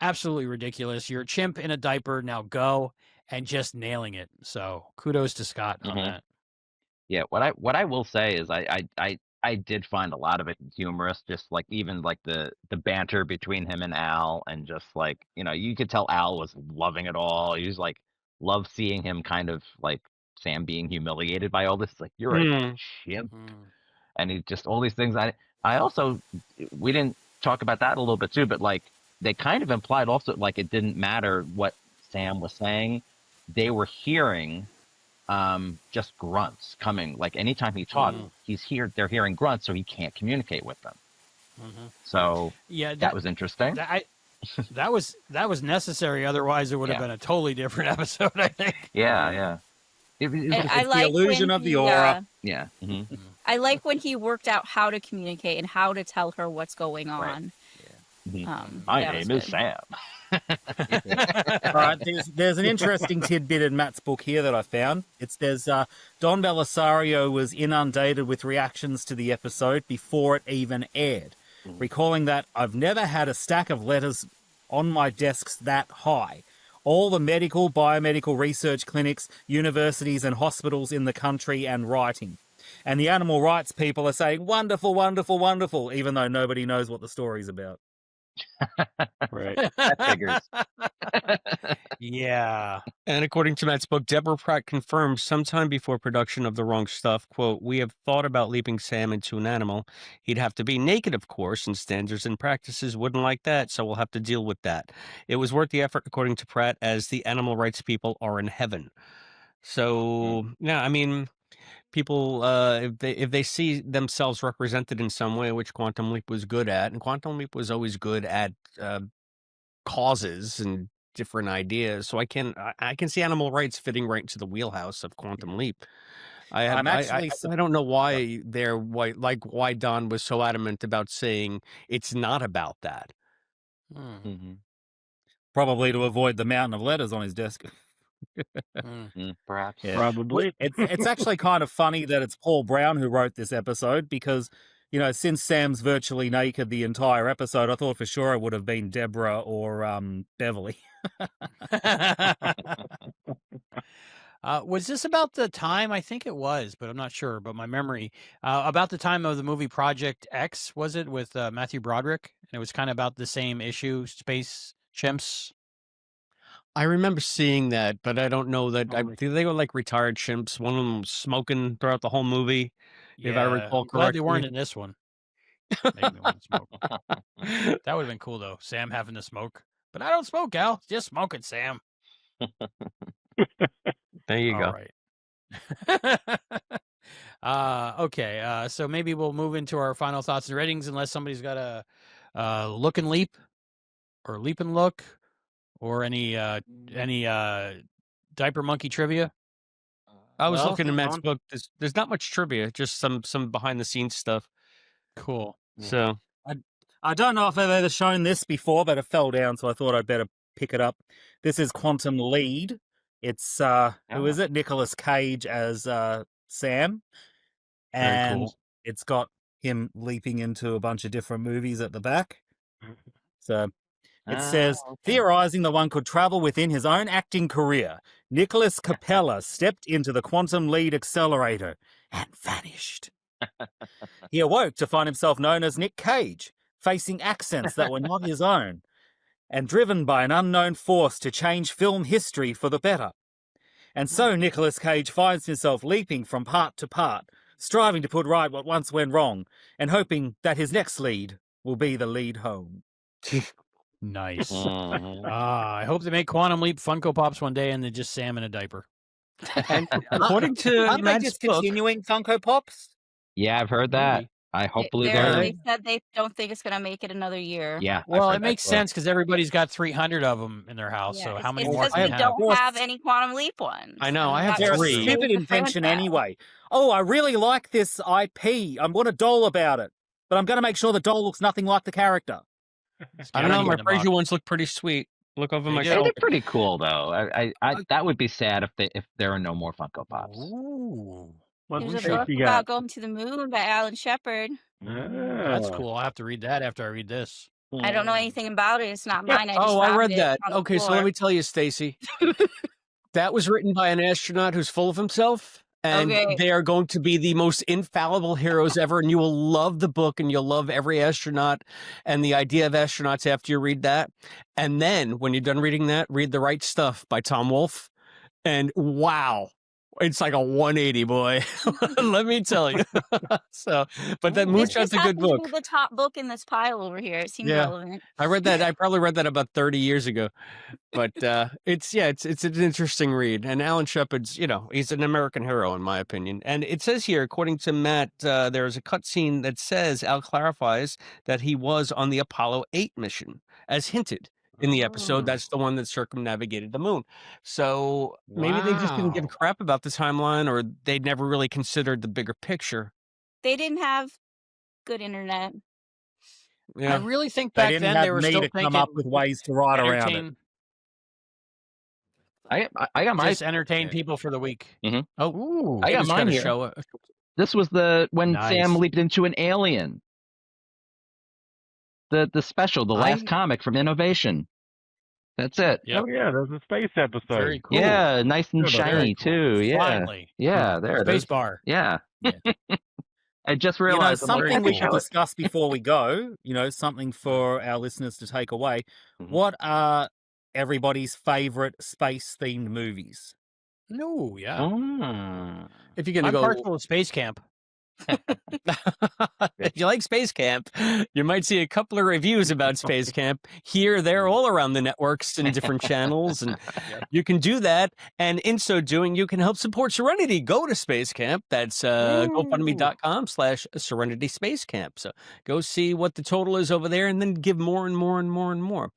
absolutely ridiculous. You're a chimp in a diaper, now go, and just nailing it. So kudos to Scott on that. Yeah, what I will say is I did find a lot of it humorous, just like even like the banter between him and Al, and just like, you could tell Al was loving it all. He was like, love seeing him kind of like Sam being humiliated by all this. Like, you're a chimp. And he just, all these things. I also, we didn't talk about that a little bit too, but like they kind of implied also like it didn't matter what Sam was saying. They were hearing just grunts coming. Like anytime he talked, they're hearing grunts, so he can't communicate with them. So yeah, that was interesting. That was necessary. Otherwise, it would have been a totally different episode, I think. Yeah. I like the illusion when of the he, aura. Yeah. I like when he worked out how to communicate and how to tell her what's going on. My that name was is good. Sam. All right, there's an interesting tidbit in Matt's book here that I found. There's Don Belisario was inundated with reactions to the episode before it even aired, recalling that I've never had a stack of letters on my desks that high. All the medical, biomedical research clinics, universities and hospitals in the country and writing. And the animal rights people are saying, wonderful, wonderful, wonderful, even though nobody knows what the story's about. Right. That figures. Yeah. And according to Matt's book, Deborah Pratt confirmed sometime before production of The Wrong Stuff, quote, "We have thought about leaping Sam into an animal. He'd have to be naked, of course, and standards and practices wouldn't like that, so we'll have to deal with that. It was worth the effort, according to Pratt, as the animal rights people are in heaven." So, yeah, I mean, people, if they see themselves represented in some way, which Quantum Leap was good at, and Quantum Leap was always good at causes and different ideas. So I can see animal rights fitting right into the wheelhouse of Quantum Leap. I don't know why why Don was so adamant about saying it's not about that. Probably to avoid the mountain of letters on his desk. Perhaps. Yeah. Probably. It's actually kind of funny that it's Paul Brown who wrote this episode because, since Sam's virtually naked the entire episode, I thought for sure it would have been Deborah or Beverly. Was this about the time? I think it was, but I'm not sure. But my memory about the time of the movie Project X, was it with Matthew Broderick? And it was kind of about the same issue, space chimps. I remember seeing that, but I don't know that. I think they were like retired chimps. One of them was smoking throughout the whole movie, if I recall I'm glad correctly. they weren't in this one. Maybe they wouldn't smoke. That would have been cool though. Sam having to smoke, but I don't smoke, Al. Just smoke it, Sam. There you go. All right. Okay. So maybe we'll move into our final thoughts and ratings, unless somebody's got a look and leap, or leap and look, or any diaper monkey trivia. I was Well, looking at Matt's Ron? book. There's not much trivia, just some behind the scenes stuff. Cool. So I don't know if I've ever shown this before, but it fell down, so I thought I'd better pick it up. This is Quantum Lead. It's who is it? Nicolas Cage as Sam, Very and cool. it's got him leaping into a bunch of different movies at the back. So it says, theorizing that one could travel within his own acting career, Nicholas Capella stepped into the Quantum Lead accelerator and vanished. He awoke to find himself known as Nick Cage, facing accents that were not his own, and driven by an unknown force to change film history for the better. And so Nicolas Cage finds himself leaping from part to part, striving to put right what once went wrong, and hoping that his next lead will be the lead home. Nice. I hope they make Quantum Leap Funko Pops one day and they're just Sam in a diaper. And according to Aren't they Matt's just book, continuing Funko Pops? Yeah, I've heard that. I hopefully They said they don't think it's going to make it another year. Yeah. Well, it makes sense because everybody's got 300 of them in their house. Yeah, so it's how many it's more because can we you have? don't have any Quantum Leap ones. I know, And I we've have got They're a three. two stupid for invention sale. anyway. Oh, I really like this IP. I want a doll about it. But I'm going to make sure the doll looks nothing like the character. I don't know. My Gotta get 'em Fraser up. ones look pretty sweet. Look over my They They shelf. look pretty cool though. I that would be sad if there are no more Funko Pops. Ooh, What There's a taste book you about got? going to the moon by Alan Shepard. that's cool. I'll have to read that after I read this. I don't know anything about it. It's not mine. I just Oh, I found read it that. on the Okay, so floor. let me tell you, Stacie. That was written by an astronaut who's full of himself. And Okay. they are going to be the most infallible heroes ever. And you will love the book and you'll love every astronaut and the idea of astronauts after you read that. And then when you're done reading that, read The Right Stuff by Tom Wolfe. And wow, it's like a 180, boy. Let me tell you. So, but that This Moonshot's just a good happens to book. be the top book in this pile over here. It seems Yeah. relevant. I read that. I probably read that about 30 years ago, but it's an interesting read. And Alan Shepard's, he's an American hero in my opinion. And it says here, according to Matt, there's a cutscene that says Al clarifies that he was on the Apollo 8 mission, as hinted in the episode. That's the one that circumnavigated the moon. So maybe they just didn't give a Wow. crap about the timeline, or they never really considered the bigger picture. They didn't have good internet. I Yeah. really think They back didn't then have they were me still to come thinking up with ways to write around it. entertain, I got my just entertain people for the week. Oh, Ooh, I got David's mine a here. show. This was when Sam nice. leaped into an alien. The special, the last comic from Innovation. That's it. Yep. Oh yeah, there's a space episode. Very cool. Yeah, nice and Good, very shiny cool. too. Yeah. Finally. Yeah, there it is. Space bar. Yeah. I just You know, realized I'm like, something I we should should show it. discuss before we go, something for our listeners to take away. Mhm. What are everybody's favorite space-themed movies? No, yeah. Mm. If you're gonna I'm go, partial to Space Camp. if you like Space Camp, you might see a couple of reviews about Space Camp here, there, all around the networks and different channels, and you can do that. And in so doing, you can help support Serenity. Go to Space Camp. That's GoFundMe.com/Serenity Space Camp. So go see what the total is over there, and then give more and more and more and more.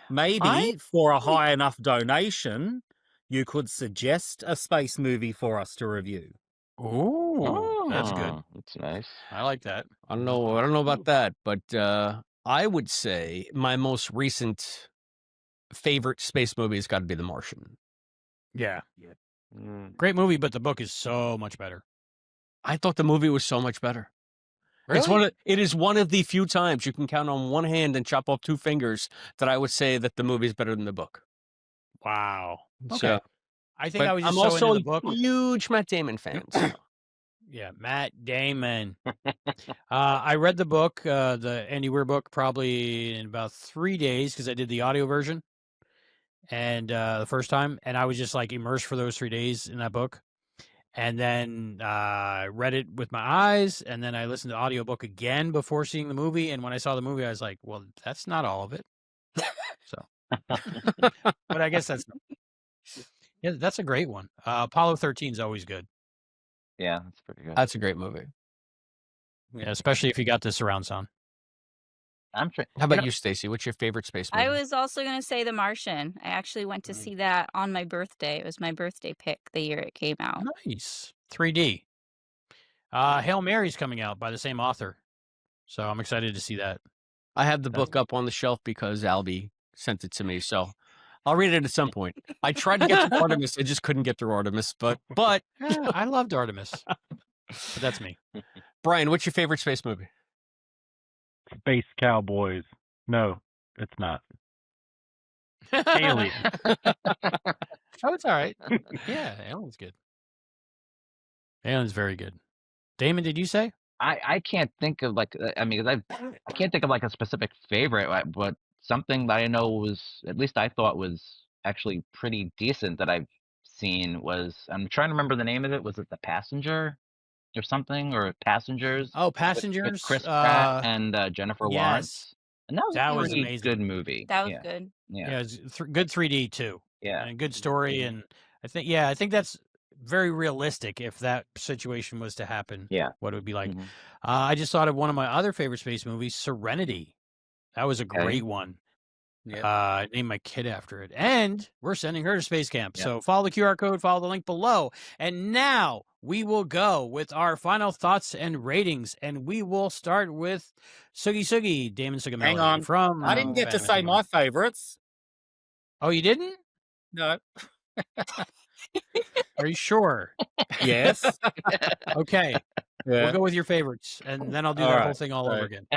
Maybe for a high enough donation, you could suggest a space movie for us to review. Ooh, that's good. That's nice. I like that. I don't know about that, but I would say my most recent favorite space movie has got to be The Martian. Yeah. Mm. Great movie, but the book is so much better. I thought the movie was so much better. Really? It is one of the few times you can count on one hand and chop off two fingers that I would say that the movie is better than the book. Wow. Okay. So, I think but I was I'm just so also into the book. a huge Matt Damon fan. So. Yeah, Matt Damon. I read the book, the Andy Weir book, probably in about 3 days because I did the audio version, and the first time, and I was just like immersed for those 3 days in that book, and then I read it with my eyes, and then I listened to the audiobook again before seeing the movie, and when I saw the movie, I was like, well, that's not all of it. So, but I guess that's a great one. Apollo 13 is always good. Yeah, that's pretty good. That's a great movie. Yeah, especially if you got the surround sound. I'm sure. How about you, Stacie? What's your favorite space movie? I was also going to say The Martian. I actually went to see that on my birthday. It was my birthday pick the year it came out. Nice. 3D. Hail Mary's coming out by the same author. So I'm excited to see that. I have the book up on the shelf because Albie sent it to me, so I'll read it at some point. I tried to get through Artemis, I just couldn't get through Artemis, but I loved Artemis, but that's me. Brian, what's your favorite space movie? Space Cowboys. No, it's not. Alien. Oh, it's all right. Yeah, Alien's good. Alien's very good. Damon, did you say? I can't think of like I mean I can't think of like a specific favorite, but something that I know was at least I thought was actually pretty decent that I've seen was I'm trying to remember the name of it. Was it The Passenger or something or Passengers? Oh, With Passengers. Chris Pratt and Jennifer yes. Lawrence. And that was a pretty amazing. good movie. That was yeah. good. Yeah, it was good 3D too. Yeah. And good story, and I think that's very realistic. If that situation was to happen, what it would be like. Mhm. I just thought of one of my other favorite space movies, Serenity. That was a great one. Yeah. I named my kid after it, and we're sending her to space camp. Yep. So follow the QR code, follow the link below, and now we will go with our final thoughts and ratings, and we will start with Sugi, Damon Sugameli. Hang on. From I didn't get to Fandom. say my favorites. Oh, you didn't? No. Are you sure? Yes. Okay. Yeah. We'll go with your favorites, and then I'll do All that right. whole thing all over again.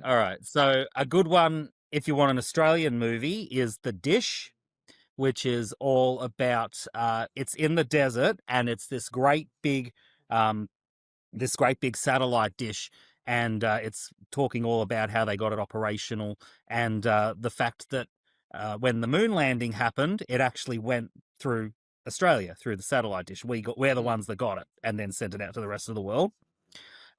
All right. So a good one, if you want an Australian movie, is The Dish, which is all about it's in the desert, and it's this great big satellite dish, and it's talking all about how they got it operational, and the fact that when the moon landing happened, it actually went through Australia through the satellite dish. We're the ones that got it and then sent it out to the rest of the world.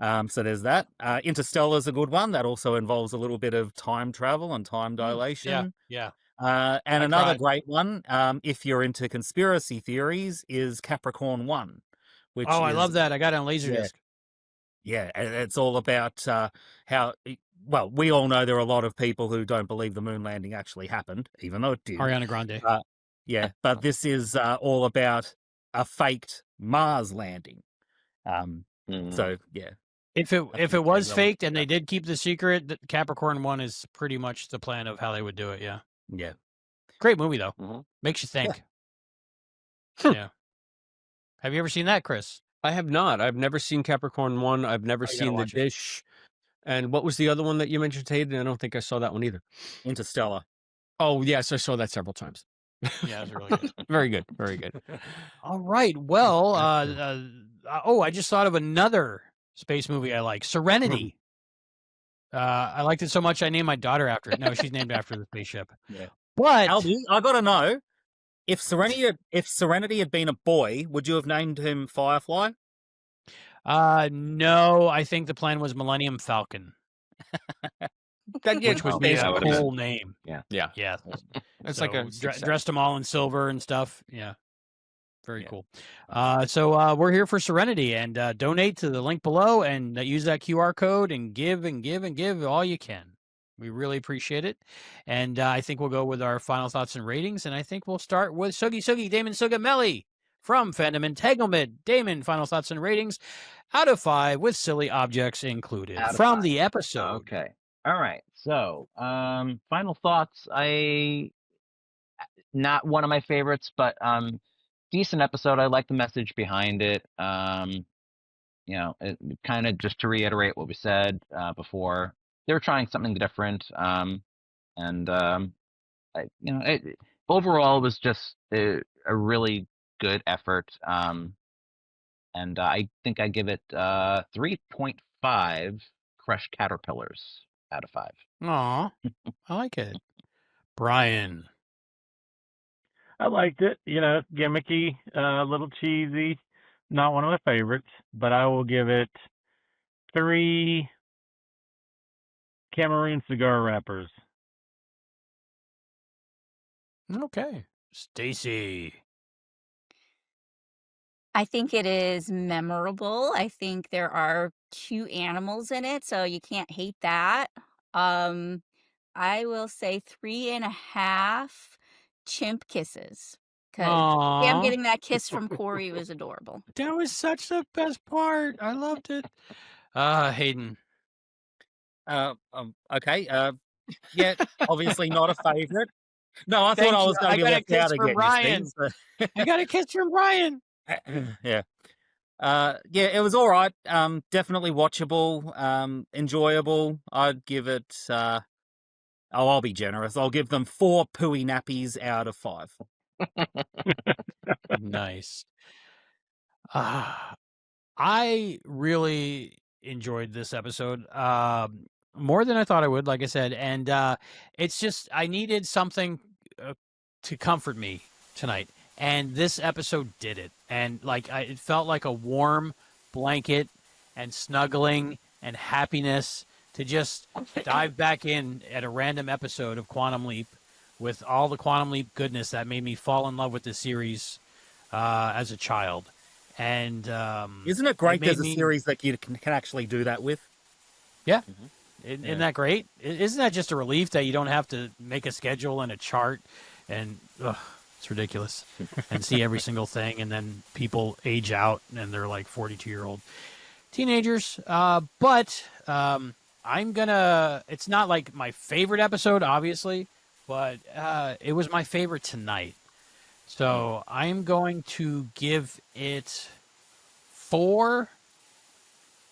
So there's that. Interstellar's a good one. That also involves a little bit of time travel and time dilation. Yeah. And another great one, if you're into conspiracy theories, is Capricorn 1. Which I is, love that. I got it on Laserdisc. Yeah, and it's all about how, well, we all know there are a lot of people who don't believe the moon landing actually happened, even though it did. Ariana Grande. Yeah, but this is all about a faked Mars landing. So, yeah. If it was faked and they did keep the secret, that Capricorn 1 is pretty much the plan of how they would do it. Yeah. Yeah. Great movie though. Mm-hmm. Makes you think. Yeah. Have you ever seen that, Chris? I have not. I've never seen Capricorn 1. I've never seen The Dish. And what was the other one that you mentioned, Hayden? I don't think I saw that one either. Interstellar. Oh, yes, I saw that several times. Yeah, it's really good. Very good. Very good. All right. Well, I just thought of another space movie I like, Serenity. I liked it so much I named my daughter after it. No, she's named after the spaceship. Yeah. But Albie, I gotta know, if Serenity had been a boy, would you have named him Firefly? no, I think the plan was Millennium Falcon. Which would be a cool name. Yeah. It's So, like a dressed them all in silver and stuff. Yeah. Very cool. So we're here for Serenity, and donate to the link below, and use that QR code and give all you can. We really appreciate it. And I think we'll go with our final thoughts and ratings. And I think we'll start with Damon Sugameli from Fandom Entanglement. Damon, final thoughts and ratings out of 5 with silly objects included from the episode. Okay. All right. So, final thoughts. Not one of my favorites, but decent episode. I like the message behind it. It kind of, just to reiterate what we said before, they were trying something different. Overall, it was just a really good effort. And I think I give it 3.5 crushed caterpillars out of 5. Aw, I like it. Brian. I liked it. Gimmicky, a little cheesy. Not one of my favorites, but I will give it 3 Cameroon cigar wrappers. Okay. Stacie. I think it is memorable. I think there are cute animals in it, so you can't hate that. I will say 3.5 chimp kisses. Because I'm getting that kiss from Corey was adorable. That was such the best part. I loved it. Hayden. Okay. Yeah, obviously not a favorite. No, I thought Thank I you. was going I to be got a left kiss out from again. Ryan. I got a kiss from Ryan. Yeah. Yeah, it was all right. Definitely watchable, enjoyable. I'd give it, I'll be generous. I'll give them 4 pooey nappies out of 5. Nice. I really enjoyed this episode more than I thought I would, like I said. And it's just, I needed something to comfort me tonight. And this episode did it. And like, it felt like a warm blanket and snuggling and happiness to just dive back in at a random episode of Quantum Leap with all the Quantum Leap goodness that made me fall in love with this series as a child. And isn't it great there's a me... series that you can actually do that with? Yeah. Isn't that great? Isn't that just a relief that you don't have to make a schedule and a chart and it's ridiculous and see every single thing, and then people age out and they're like 42-year-old teenagers. But I'm gonna, it's not like my favorite episode, obviously, but it was my favorite tonight. So I'm going to give it 4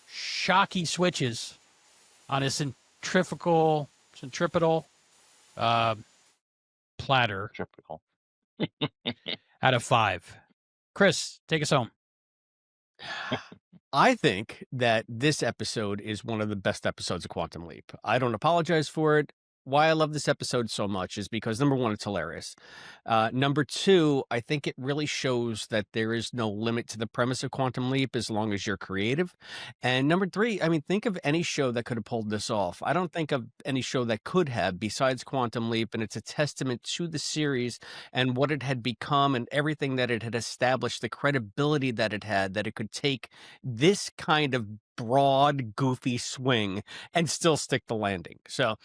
shocky switches on a centrifugal platter Centrifugal. out of 5. Chris, take us home. I think that this episode is one of the best episodes of Quantum Leap. I don't apologize for it. Why I love this episode so much is because, number 1, it's hilarious. Number 2, I think it really shows that there is no limit to the premise of Quantum Leap as long as you're creative. And number 3, I mean, think of any show that could have pulled this off. I don't think of any show that could have besides Quantum Leap, and it's a testament to the series and what it had become and everything that it had established, the credibility that it had, that it could take this kind of broad, goofy swing and still stick the landing. So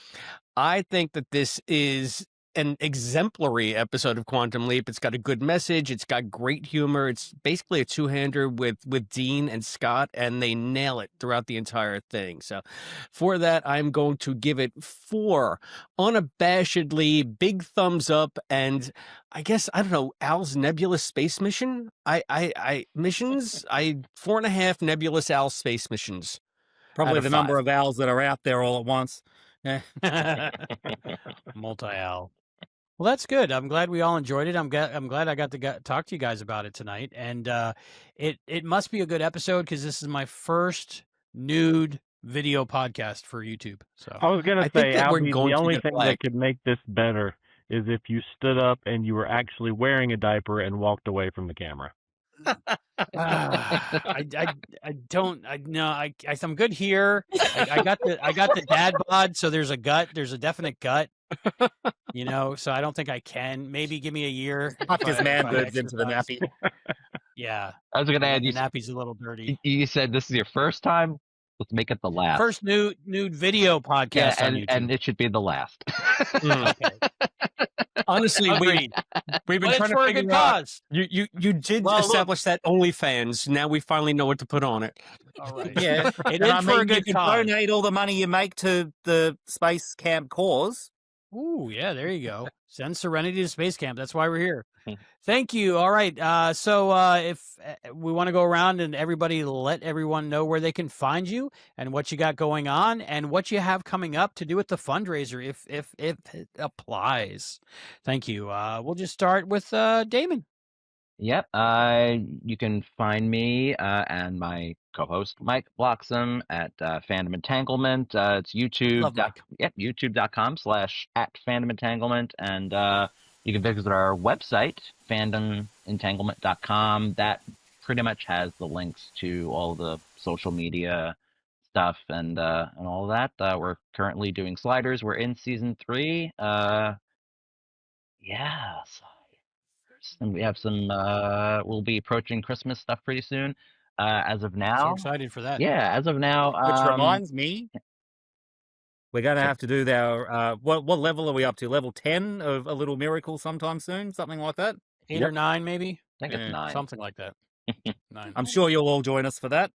I think that this is an exemplary episode of Quantum Leap. It's got a good message. It's got great humor. It's basically a two-hander with Dean and Scott, and they nail it throughout the entire thing. So for that, I'm going to give it 4 unabashedly big thumbs up. And I guess, I don't know, Al's nebulous space mission? Missions? 4.5 nebulous Al space missions. Probably the number of Als that are out there all at once. Yeah. Multi-Al. Well, that's good. I'm glad we all enjoyed it. I'm glad I got to talk to you guys about it tonight. And it must be a good episode because this is my first nude video podcast for YouTube. So I was gonna say, Albie, the only thing that could make this better is if you stood up and you were actually wearing a diaper and walked away from the camera. I'm good here. I got the dad bod, so there's a definite gut, so I don't think I can. Maybe give me a year. Tuck his man boobs into the nappy. Yeah. I was gonna add, the nappy's a little dirty. You said this is your first time. Let's make it the last. First nude video podcast on YouTube. And it should be the last. Okay. Honestly, we've been trying to figure out. You did establish that OnlyFans. Now we finally know what to put on it. All right. Yeah, it is for a good you can cause. donate all the money you make to the Space Camp cause. Ooh, yeah, there you go. Send Serenity to Space Camp. That's why we're here. Thank you. All right. So if we want to go around and everybody let everyone know where they can find you and what you got going on and what you have coming up to do with the fundraiser, if it applies. Thank you. We'll just start with Damon. Yep. You can find me and my co-host Mike Bloxham at Fandom Entanglement. It's YouTube. YouTube.com/@Fandom Entanglement, and you can visit our website, fandomentanglement.com. That pretty much has the links to all the social media stuff and all of that. We're currently doing sliders. We're in season 3. And we have some. We'll be approaching Christmas stuff pretty soon. As of now, So excited for that. Yeah, as of now. Which reminds me, we're going to have to do our, what level are we up to? Level 10 of A Little Miracle sometime soon? Something like that? 8 or 9, maybe? I think it's 9. Something like that. 9. I'm sure you'll all join us for that.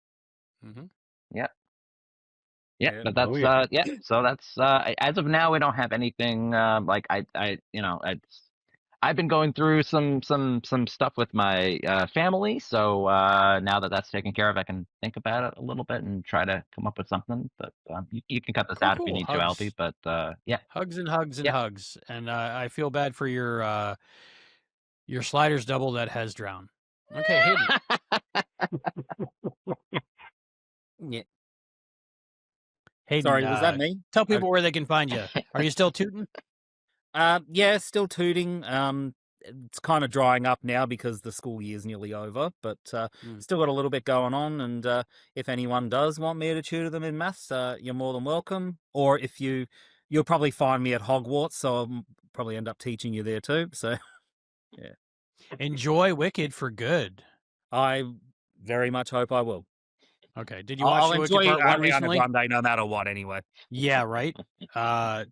Mm-hmm. Yep. Yeah, but that's yeah. So that's as of now we don't have anything like I've been going through some stuff with my family, so now that that's taken care of, I can think about it a little bit and try to come up with something. But you can cut this out if you need to, Albie. But yeah, hugs and hugs and hugs. And I feel bad for your sliders double that has drowned. Okay, Hayden. Yeah. Hayden, Sorry, was that me? Tell people where they can find you. Are you still tooting? Yeah, still tooting. It's kind of drying up now because the school year's nearly over, but still got a little bit going on. And if anyone does want me to tutor them in maths, you're more than welcome. Or if you'll probably find me at Hogwarts, so I'll probably end up teaching you there too. So, yeah. Enjoy Wicked for good. I very much hope I will. Okay. Did you watch Wicked Part 1 recently? One day, no matter what, anyway. Yeah, right.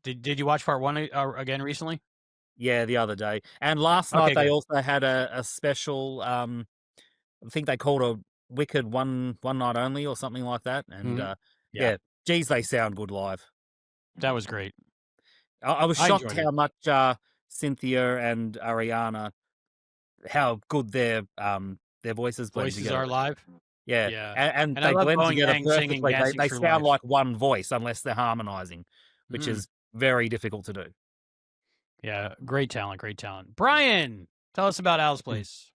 Did you watch Part 1 again recently? Yeah, the other day. And last night they also had a special, I think they called a Wicked one night only or something like that. And yeah, geez, they sound good live. That was great. I was shocked how much Cynthia and Ariana, how good their voices blend together. Are live. Yeah. And they blend together perfectly. They sound like one voice unless they're harmonizing, which is very difficult to do. Yeah, great talent. Brian, tell us about Al's Place.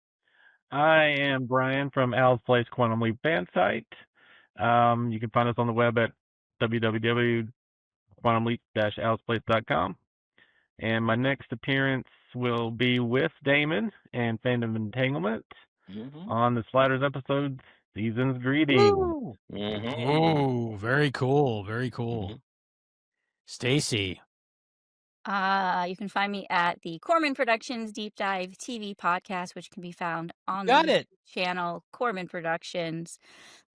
I am Brian from Al's Place Quantum Leap fan site. You can find us on the web at www.quantumleap-alsplace.com. And my next appearance will be with Damon and Fandom Entanglement on the Sliders episode, Season's Greeting. Oh, very cool. Stacie. You can find me at the Korman Productions Deep Dive TV podcast, which can be found on the channel Korman Productions.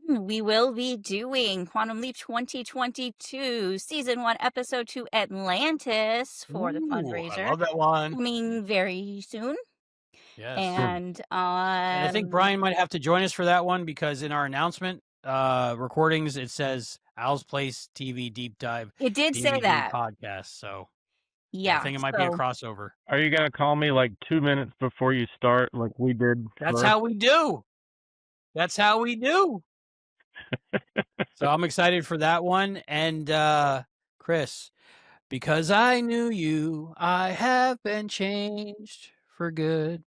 We will be doing Quantum Leap 2022 Season 1, Episode 2 Atlantis for the fundraiser. I love that one. Coming very soon. Yes. And I think Brian might have to join us for that one because in our announcement recordings, it says Al's Place TV Deep Dive. It did DVD say that. Podcast, so yeah. I think it might be a crossover. Are you going to call me like 2 minutes before you start like we did? That's how we do. So I'm excited for that one. And Chris, because I knew you, I have been changed for good.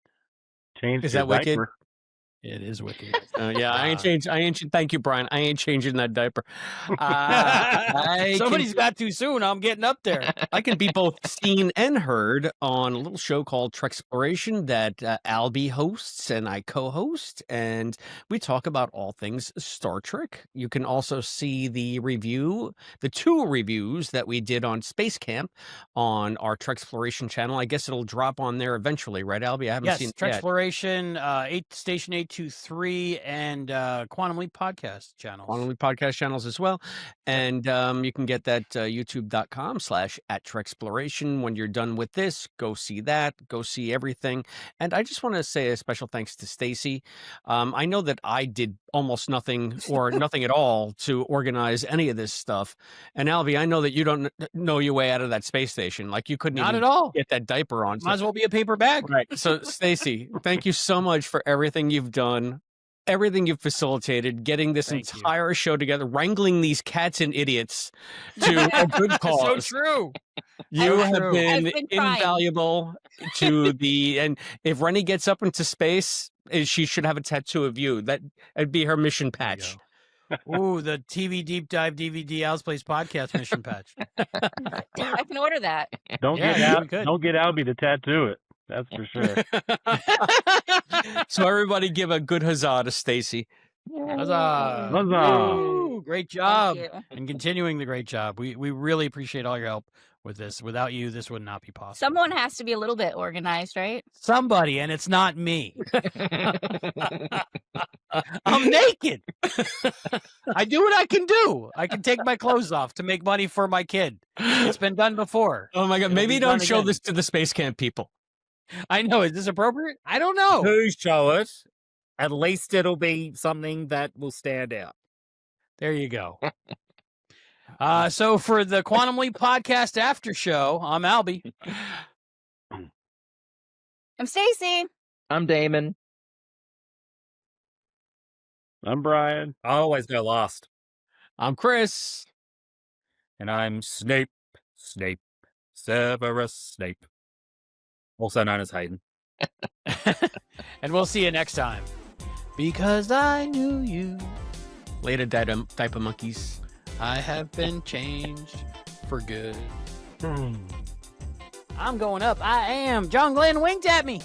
Changed. Is that wicked? It is wicked. Yeah, I ain't changed. Thank you, Brian. I ain't changing that diaper. Somebody's got too soon. I'm getting up there. I can be both seen and heard on a little show called Treksploration that Albie hosts and I co-host, and we talk about all things Star Trek. You can also see the two reviews that we did on Space Camp on our Treksploration channel. I guess it'll drop on there eventually, right, Albie? I haven't seen it yet. Treksploration, Station 823, and Quantum Leap podcast channels. Quantum Leap podcast channels as well. And you can get that youtube.com/@Treksploration. When you're done with this, go see that. Go see everything. And I just want to say a special thanks to Stacie. I know that I did almost nothing or nothing at all to organize any of this stuff. And Albie, I know that you don't know your way out of that space station. Like you couldn't Not even at all. get that diaper on. Might as well be a paper bag. Right. So Stacie, thank you so much for everything you've done, everything you've facilitated, getting this entire show together, wrangling these cats and idiots to a good cause. So true. You have been invaluable to the, and if Rennie gets up into space, she should have a tattoo of you. That'd be her mission patch. Ooh, the TV Deep Dive DVD Al's Place podcast mission patch. I can order that. Don't get Albie to tattoo it. That's for sure. So everybody give a good huzzah to Stacie. Huzzah. Huzzah. Ooh, great job. And continuing the great job. We really appreciate all your help with this. Without you, this would not be possible. Someone has to be a little bit organized, right? Somebody, and it's not me. I'm naked. I do what I can do. I can take my clothes off to make money for my kid. It's been done before. Oh my God. Maybe don't show this to the Space Camp people. I know. Is this appropriate? I don't know. Do show it. At least it'll be something that will stand out. There you go. So for the Quantum Leap Podcast After Show, I'm Albie. I'm Stacie. I'm Damon. I'm Brian. I always go last. I'm Chris. And I'm Snape, Severus Snape. Also known as Hayden. And we'll see you next time. Because I knew you. Later, type of monkeys. I have been changed for good. I'm going up. I am. John Glenn winked at me.